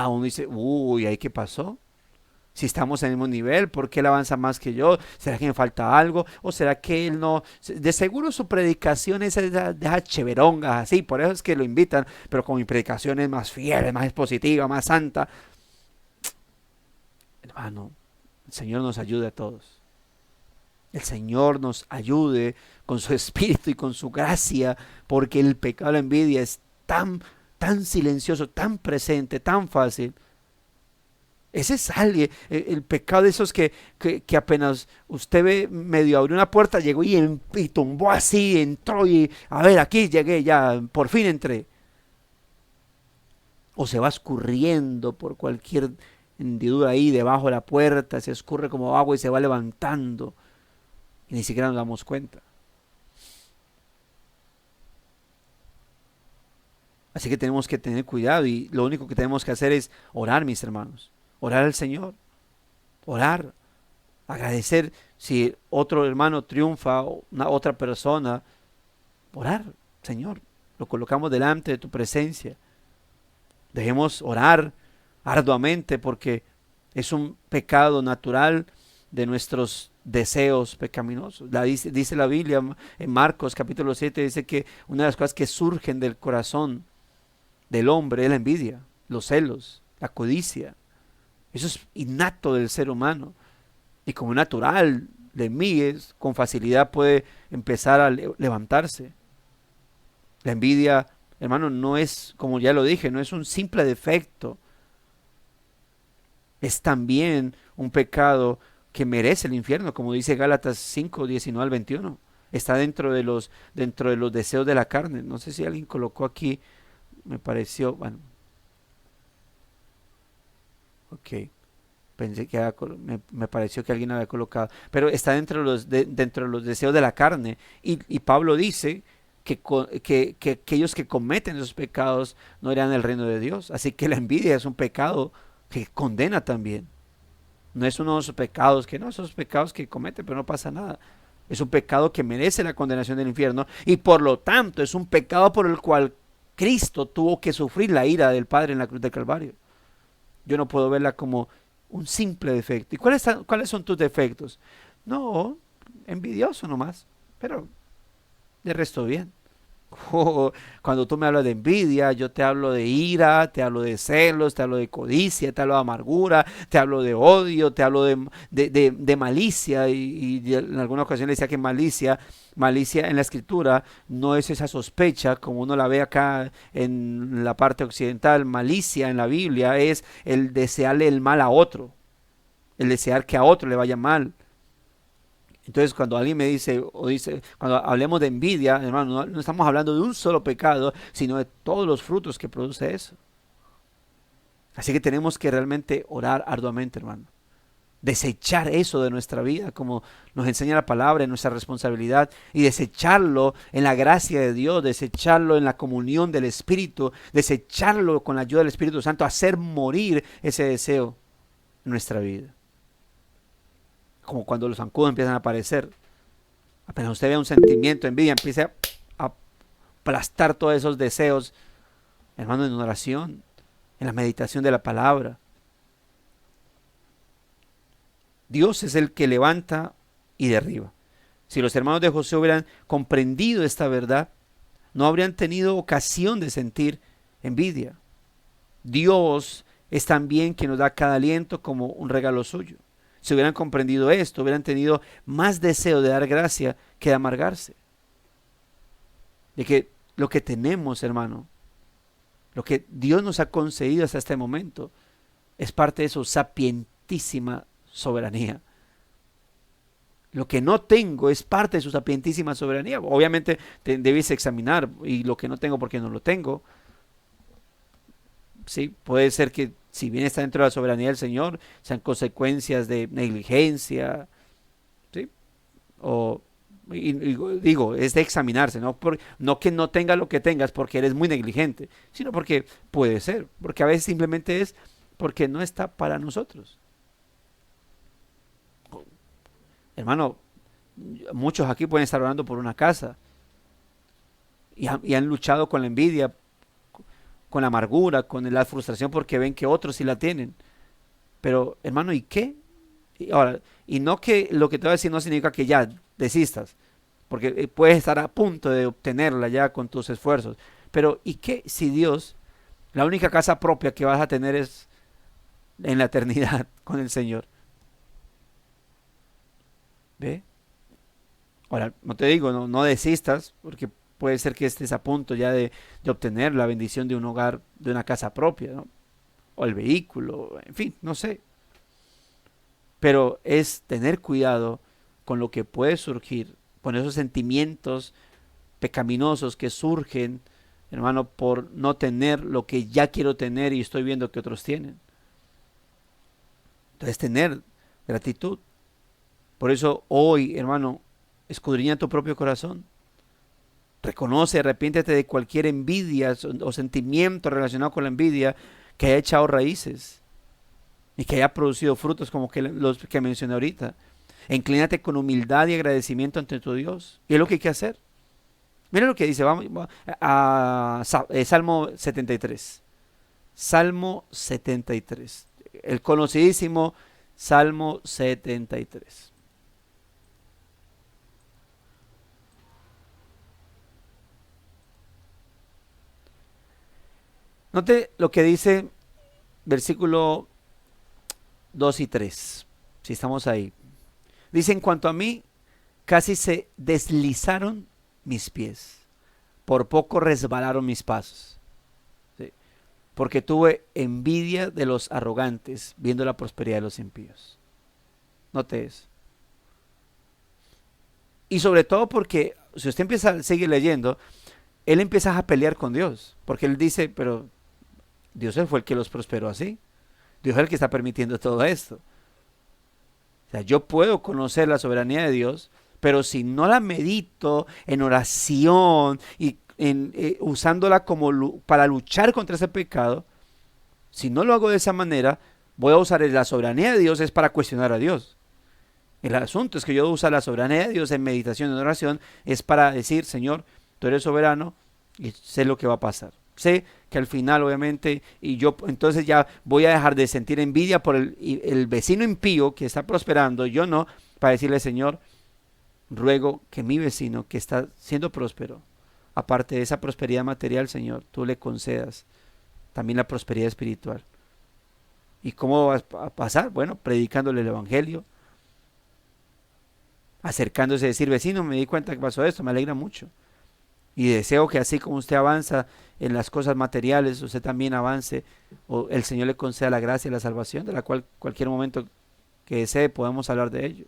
Uno dice, uy, ¿ahí qué pasó? Si estamos en el mismo nivel, ¿por qué él avanza más que yo? ¿Será que me falta algo? ¿O será que él no? De seguro su predicación es de esas cheverongas, así, por eso es que lo invitan, pero como mi predicación es más fiel, más expositiva, más santa. Hermano, el Señor nos ayude a todos. El Señor nos ayude con su espíritu y con su gracia, porque el pecado de la envidia es tan silencioso, tan presente, tan fácil. Ese es alguien, el pecado de esos que apenas usted ve medio abrió una puerta, llegó y tumbó así, entró y a ver, aquí llegué ya, por fin entré. O se va escurriendo por cualquier hendidura ahí debajo de la puerta, se escurre como agua y se va levantando y ni siquiera nos damos cuenta. Así que tenemos que tener cuidado y lo único que tenemos que hacer es orar, mis hermanos. Orar al Señor. Orar. Agradecer si otro hermano triunfa o una otra persona. Orar, Señor. Lo colocamos delante de tu presencia. Dejemos orar arduamente porque es un pecado natural de nuestros deseos pecaminosos. Dice la Biblia en Marcos capítulo 7, dice que una de las cosas que surgen del corazón del hombre es la envidia, los celos, la codicia. Eso es innato del ser humano. Y como natural de mí es, con facilidad puede empezar a levantarse. La envidia, hermano, no es, como ya lo dije, no es un simple defecto. Es también un pecado que merece el infierno, como dice Gálatas 5, 19 al 21. Está dentro de los deseos de la carne. No sé si alguien colocó aquí, me pareció, bueno. Ok. Pensé que me pareció que alguien había colocado. Pero está dentro de los deseos de la carne. Y Pablo dice que aquellos que cometen esos pecados no irán al reino de Dios. Así que la envidia es un pecado que condena también. No es uno de esos pecados que no, esos pecados que comete, pero no pasa nada. Es un pecado que merece la condenación del infierno y por lo tanto es un pecado por el cual Cristo tuvo que sufrir la ira del Padre en la cruz del Calvario. Yo no puedo verla como un simple defecto. ¿Y cuáles son tus defectos? No, envidioso nomás, pero de resto bien. Cuando tú me hablas de envidia, yo te hablo de ira, te hablo de celos, te hablo de codicia, te hablo de amargura, te hablo de odio, te hablo de malicia. Y en alguna ocasión le decía que malicia en la escritura no es esa sospecha como uno la ve acá en la parte occidental. Malicia en la Biblia es el desearle el mal a otro, el desear que a otro le vaya mal. Entonces cuando alguien me dice, cuando hablemos de envidia, hermano, no estamos hablando de un solo pecado, sino de todos los frutos que produce eso. Así que tenemos que realmente orar arduamente, hermano. Desechar eso de nuestra vida, como nos enseña la palabra, en nuestra responsabilidad, y desecharlo en la gracia de Dios, desecharlo en la comunión del Espíritu, desecharlo con la ayuda del Espíritu Santo, hacer morir ese deseo en nuestra vida. Como cuando los zancudos empiezan a aparecer. Apenas usted ve un sentimiento de envidia, empieza a aplastar todos esos deseos, hermano, en oración, en la meditación de la palabra. Dios es el que levanta y derriba. Si los hermanos de José hubieran comprendido esta verdad, no habrían tenido ocasión de sentir envidia. Dios es también quien nos da cada aliento como un regalo suyo. Si hubieran comprendido esto, hubieran tenido más deseo de dar gracia que de amargarse. De que lo que tenemos, hermano, lo que Dios nos ha concedido hasta este momento, es parte de su sapientísima soberanía. Lo que no tengo es parte de su sapientísima soberanía. Obviamente debes examinar, y lo que no tengo porque no lo tengo. Sí, puede ser que si bien está dentro de la soberanía del Señor, sean consecuencias de negligencia, ¿sí? Y digo, es de examinarse, no que no tengas lo que tengas porque eres muy negligente, sino porque puede ser, porque a veces simplemente es porque no está para nosotros. Hermano, muchos aquí pueden estar orando por una casa y han luchado con la envidia, con la amargura, con la frustración porque ven que otros sí la tienen. Pero, hermano, ¿y qué? Y no que lo que te voy a decir no significa que ya desistas, porque puedes estar a punto de obtenerla ya con tus esfuerzos. Pero, ¿y qué si Dios, la única casa propia que vas a tener es en la eternidad con el Señor? ¿Ve? Ahora, no te digo, no desistas, porque puede ser que estés a punto ya de obtener la bendición de un hogar, de una casa propia, ¿no? o el vehículo, en fin, no sé. Pero es tener cuidado con lo que puede surgir, con esos sentimientos pecaminosos que surgen, hermano, por no tener lo que ya quiero tener y estoy viendo que otros tienen. Entonces, tener gratitud. Por eso hoy, hermano, escudriña tu propio corazón. Reconoce, arrepiéntete de cualquier envidia o sentimiento relacionado con la envidia que haya echado raíces y que haya producido frutos como los que mencioné ahorita. Inclínate con humildad y agradecimiento ante tu Dios. Y es lo que hay que hacer. Mira lo que dice, vamos a Salmo 73. Salmo 73. El conocidísimo Salmo 73. Note lo que dice versículo 2 y 3, si estamos ahí. Dice, en cuanto a mí, casi se deslizaron mis pies, por poco resbalaron mis pasos, ¿sí? Porque tuve envidia de los arrogantes, viendo la prosperidad de los impíos. Note eso. Y sobre todo porque, si usted empieza a seguir leyendo, él empieza a pelear con Dios, porque él dice, pero Dios fue el que los prosperó así. Dios es el que está permitiendo todo esto. O sea, yo puedo conocer la soberanía de Dios, pero si no la medito en oración y usándola como para luchar contra ese pecado, si no lo hago de esa manera, voy a usar la soberanía de Dios es para cuestionar a Dios. El asunto es que yo uso la soberanía de Dios en meditación, en oración, es para decir, Señor, tú eres soberano y sé lo que va a pasar. Sé que al final, obviamente, y yo entonces ya voy a dejar de sentir envidia por el vecino impío que está prosperando, yo no, para decirle, Señor, ruego que mi vecino que está siendo próspero, aparte de esa prosperidad material, Señor, tú le concedas también la prosperidad espiritual. ¿Y cómo va a pasar? Bueno, predicándole el evangelio, acercándose a decir, vecino, me di cuenta que pasó esto, me alegra mucho. Y deseo que así como usted avanza en las cosas materiales, usted también avance, o el Señor le conceda la gracia y la salvación, de la cual cualquier momento que desee podemos hablar de ello.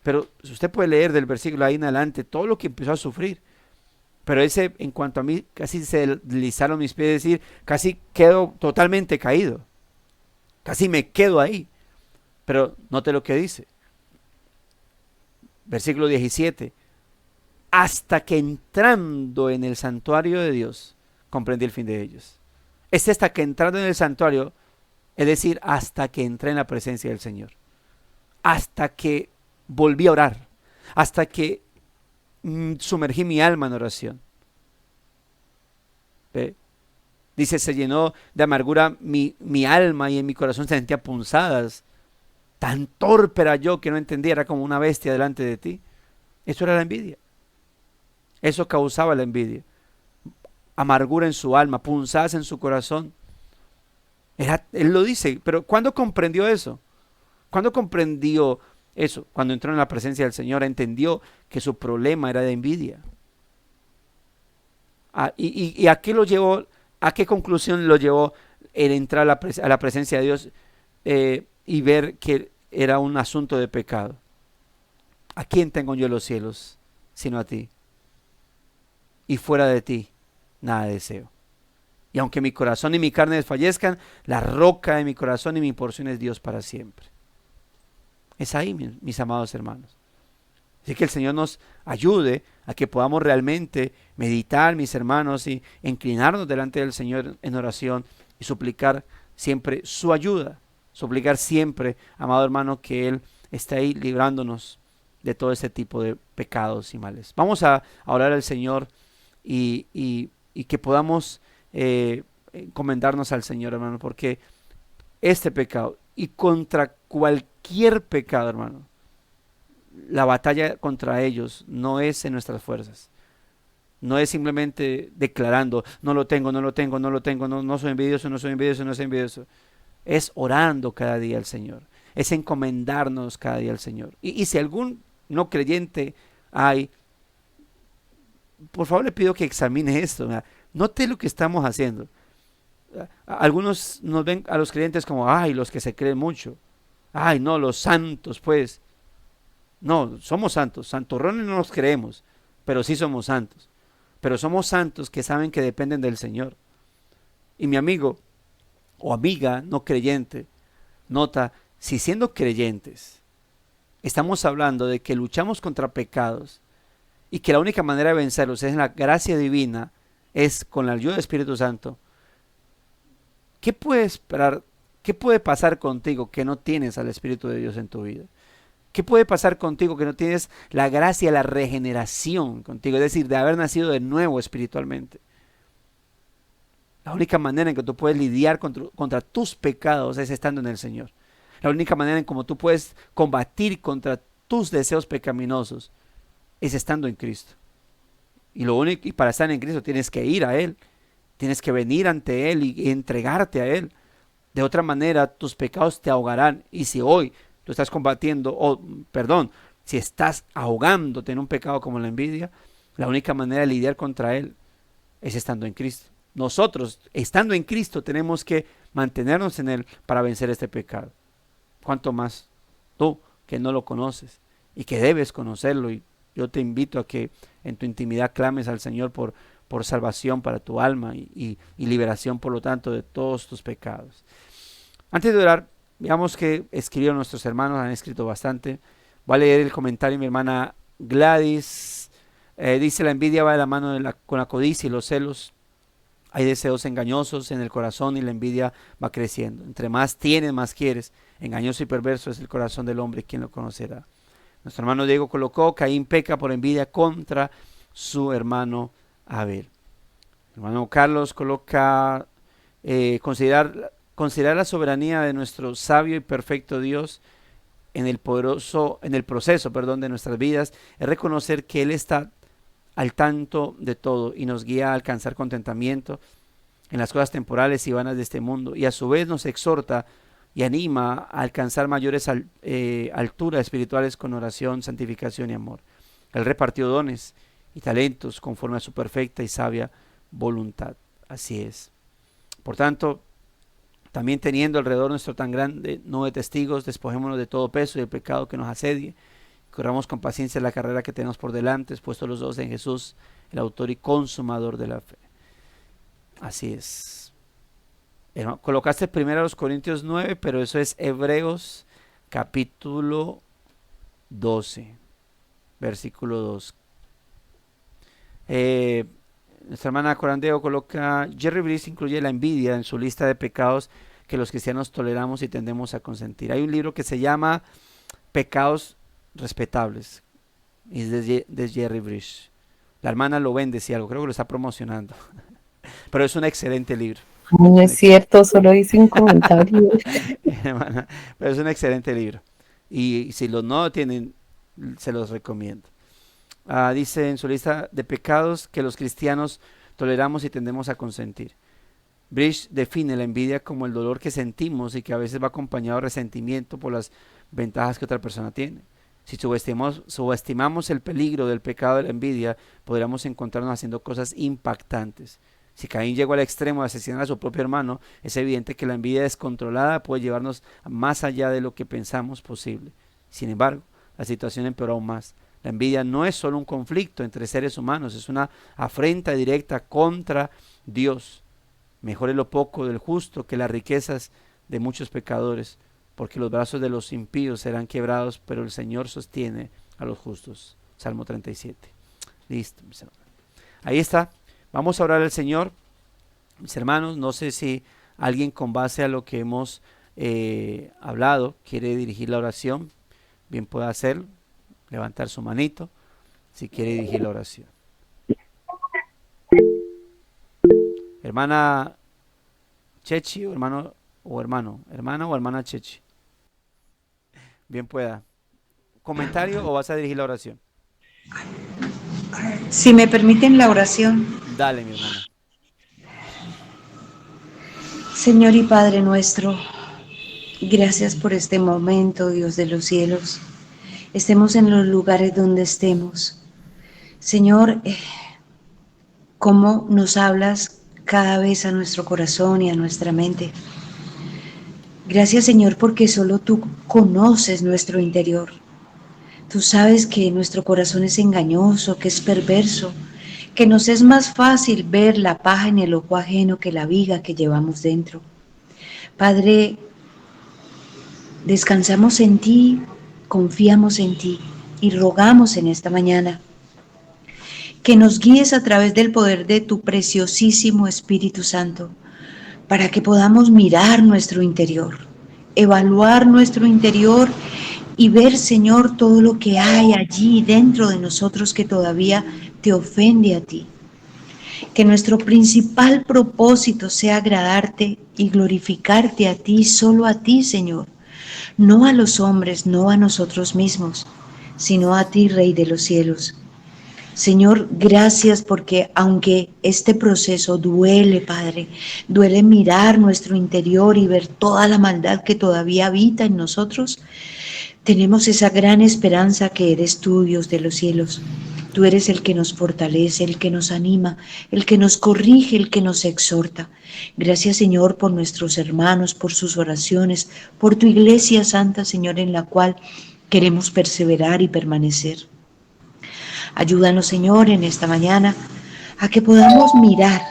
Pero usted puede leer del versículo ahí en adelante todo lo que empezó a sufrir. Pero ese, en cuanto a mí, casi se deslizaron mis pies, es decir, casi quedo totalmente caído. Casi me quedo ahí. Pero note lo que dice. Versículo 17. Hasta que entrando en el santuario de Dios, comprendí el fin de ellos. Hasta que entrando en el santuario, es decir, hasta que entré en la presencia del Señor. Hasta que volví a orar. Hasta que sumergí mi alma en oración. ¿Ve? Dice, se llenó de amargura mi alma y en mi corazón se sentía punzadas. Tan torpe era yo que no entendía, era como una bestia delante de ti. Eso era la envidia. Eso causaba la envidia. Amargura en su alma, punzadas en su corazón. Él lo dice, pero ¿cuándo comprendió eso? ¿Cuándo comprendió eso? Cuando entró en la presencia del Señor, entendió que su problema era de envidia. ¿Y a qué lo llevó? ¿A qué conclusión lo llevó el entrar a la presencia de Dios y ver que era un asunto de pecado? ¿A quién tengo yo en los cielos sino a ti? Y fuera de ti nada deseo. Y aunque mi corazón y mi carne desfallezcan, la roca de mi corazón y mi porción es Dios para siempre. Es ahí, mis amados hermanos. Así que el Señor nos ayude a que podamos realmente meditar, mis hermanos, y inclinarnos delante del Señor en oración y suplicar siempre su ayuda. Suplicar siempre, amado hermano, que Él esté ahí librándonos de todo este tipo de pecados y males. Vamos a orar al Señor y que podamos encomendarnos al Señor, hermano, porque este pecado y contra cualquier pecado, hermano, la batalla contra ellos no es en nuestras fuerzas. No es simplemente declarando, no lo tengo, no lo tengo, no lo tengo, no soy envidioso, no soy envidioso, no soy envidioso. Es orando cada día al Señor. Es encomendarnos cada día al Señor. Y si algún no creyente hay, por favor le pido que examine esto. Note lo que estamos haciendo. algunos nos ven a los creyentes como, ay, los que se creen mucho. Ay, no, los santos, pues. No, somos santos. Santorrones no nos creemos, pero sí somos santos. Pero somos santos que saben que dependen del Señor. Y mi amigo o amiga no creyente, nota, si siendo creyentes estamos hablando de que luchamos contra pecados y que la única manera de vencerlos es en la gracia divina, es con la ayuda del Espíritu Santo, ¿qué puede esperar? ¿Qué puede pasar contigo que no tienes al Espíritu de Dios en tu vida? ¿Qué puede pasar contigo que no tienes la gracia, la regeneración contigo? Es decir, de haber nacido de nuevo espiritualmente. La única manera en que tú puedes lidiar contra tus pecados es estando en el Señor. La única manera en cómo tú puedes combatir contra tus deseos pecaminosos es estando en Cristo. Y para estar en Cristo tienes que ir a Él. Tienes que venir ante Él y entregarte a Él. De otra manera, tus pecados te ahogarán. Y si hoy tú estás combatiendo, si estás ahogándote en un pecado como la envidia, la única manera de lidiar contra Él es estando en Cristo. Nosotros, estando en Cristo, tenemos que mantenernos en Él para vencer este pecado. ¿Cuánto más tú que no lo conoces y que debes conocerlo? Y yo te invito a que en tu intimidad clames al Señor por salvación para tu alma y liberación, por lo tanto, de todos tus pecados. Antes de orar, veamos que escribieron nuestros hermanos, han escrito bastante. Voy a leer el comentario de mi hermana Gladys. Dice: la envidia va de la mano con la codicia y los celos. Hay deseos engañosos en el corazón y la envidia va creciendo. Entre más tienes, más quieres. Engañoso y perverso es el corazón del hombre, ¿quién lo conocerá? Nuestro hermano Diego colocó: Caín peca por envidia contra su hermano Abel. El hermano Carlos coloca: considerar la soberanía de nuestro sabio y perfecto Dios en el proceso, de nuestras vidas, es reconocer que Él está al tanto de todo y nos guía a alcanzar contentamiento en las cosas temporales y vanas de este mundo, y a su vez nos exhorta y anima a alcanzar mayores alturas espirituales con oración, santificación y amor. Él repartió dones y talentos conforme a su perfecta y sabia voluntad. Así es. Por tanto, también teniendo alrededor nuestro tan grande nube de testigos, despojémonos de todo peso y del pecado que nos asedie. Corramos con paciencia la carrera que tenemos por delante, puestos los ojos en Jesús, el autor y consumador de la fe. Así es. Colocaste primero a los Corintios 9, pero eso es Hebreos capítulo 12, versículo 2. Nuestra hermana Corandeo coloca: Jerry Brice incluye la envidia en su lista de pecados que los cristianos toleramos y tendemos a consentir. Hay un libro que se llama Pecados Respetables, y es de Jerry Brice. La hermana lo vende, si algo, creo que lo está promocionando. Pero es un excelente libro. No es cierto, solo hice un comentario. Hermana, pero es un excelente libro. Y si los no tienen, se los recomiendo. Dice en su lista de pecados que los cristianos toleramos y tendemos a consentir. Brice define la envidia como el dolor que sentimos y que a veces va acompañado de resentimiento por las ventajas que otra persona tiene. Si subestimamos el peligro del pecado de la envidia, podríamos encontrarnos haciendo cosas impactantes. Si Caín llegó al extremo de asesinar a su propio hermano, es evidente que la envidia descontrolada puede llevarnos más allá de lo que pensamos posible. Sin embargo, la situación empeoró aún más. La envidia no es solo un conflicto entre seres humanos, es una afrenta directa contra Dios. Mejor es lo poco del justo que las riquezas de muchos pecadores, porque los brazos de los impíos serán quebrados, pero el Señor sostiene a los justos. Salmo 37. Listo, mis hermanos. Ahí está. Vamos a orar al Señor. Mis hermanos, no sé si alguien con base a lo que hemos hablado quiere dirigir la oración. Bien puede hacerlo. Levantar su manito si quiere dirigir la oración. Hermana Chechi o hermana o hermana Chechi. Bien pueda. ¿Comentario o vas a dirigir la oración? Si me permiten la oración. Dale, mi hermana. Señor y Padre nuestro, gracias por este momento, Dios de los cielos. Estemos en los lugares donde estemos. Señor, cómo nos hablas cada vez a nuestro corazón y a nuestra mente. Gracias, Señor, porque solo tú conoces nuestro interior. Tú sabes que nuestro corazón es engañoso, que es perverso, que nos es más fácil ver la paja en el ojo ajeno que la viga que llevamos dentro. Padre, descansamos en ti, confiamos en ti y rogamos en esta mañana que nos guíes a través del poder de tu preciosísimo Espíritu Santo, para que podamos mirar nuestro interior, evaluar nuestro interior y ver, Señor, todo lo que hay allí dentro de nosotros que todavía te ofende a ti. Que nuestro principal propósito sea agradarte y glorificarte a ti, solo a ti, Señor, no a los hombres, no a nosotros mismos, sino a ti, Rey de los cielos. Señor, gracias porque aunque este proceso duele, Padre, duele mirar nuestro interior y ver toda la maldad que todavía habita en nosotros, tenemos esa gran esperanza que eres tú, Dios de los cielos. Tú eres el que nos fortalece, el que nos anima, el que nos corrige, el que nos exhorta. Gracias, Señor, por nuestros hermanos, por sus oraciones, por tu iglesia santa, Señor, en la cual queremos perseverar y permanecer. Ayúdanos, Señor, en esta mañana a que podamos mirar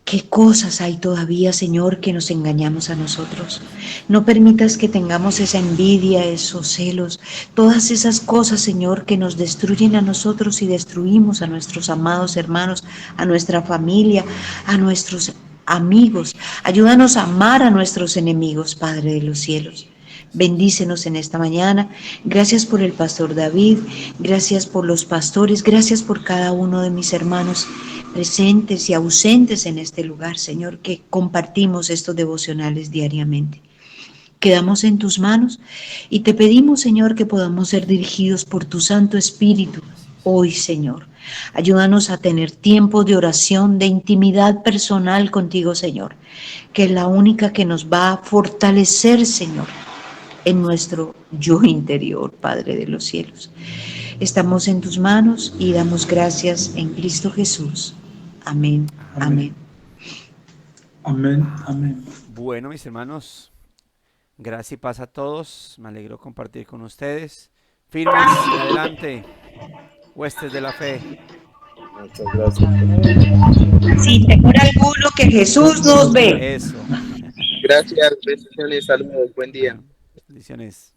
qué cosas hay todavía, Señor, que nos engañamos a nosotros. No permitas que tengamos esa envidia, esos celos, todas esas cosas, Señor, que nos destruyen a nosotros y destruimos a nuestros amados hermanos, a nuestra familia, a nuestros amigos. Ayúdanos a amar a nuestros enemigos, Padre de los cielos. Bendícenos en esta mañana. Gracias por el pastor David, gracias por los pastores, gracias por cada uno de mis hermanos presentes y ausentes en este lugar, Señor, que compartimos estos devocionales diariamente. Quedamos en tus manos y te pedimos, Señor, que podamos ser dirigidos por tu Santo Espíritu hoy, Señor. Ayúdanos a tener tiempo de oración, de intimidad personal contigo, Señor, que es la única que nos va a fortalecer, Señor, en nuestro yo interior, Padre de los cielos. Estamos en tus manos y damos gracias en Cristo Jesús. Amén. Amén. Amén. Amén. Bueno, mis hermanos, gracias y paz a todos. Me alegro compartir con ustedes. Firmes y adelante, huestes de la fe. Muchas gracias. Sin temor alguno, que Jesús nos ve. Eso. Gracias, bendiciones, saludos, buen día. Bendiciones.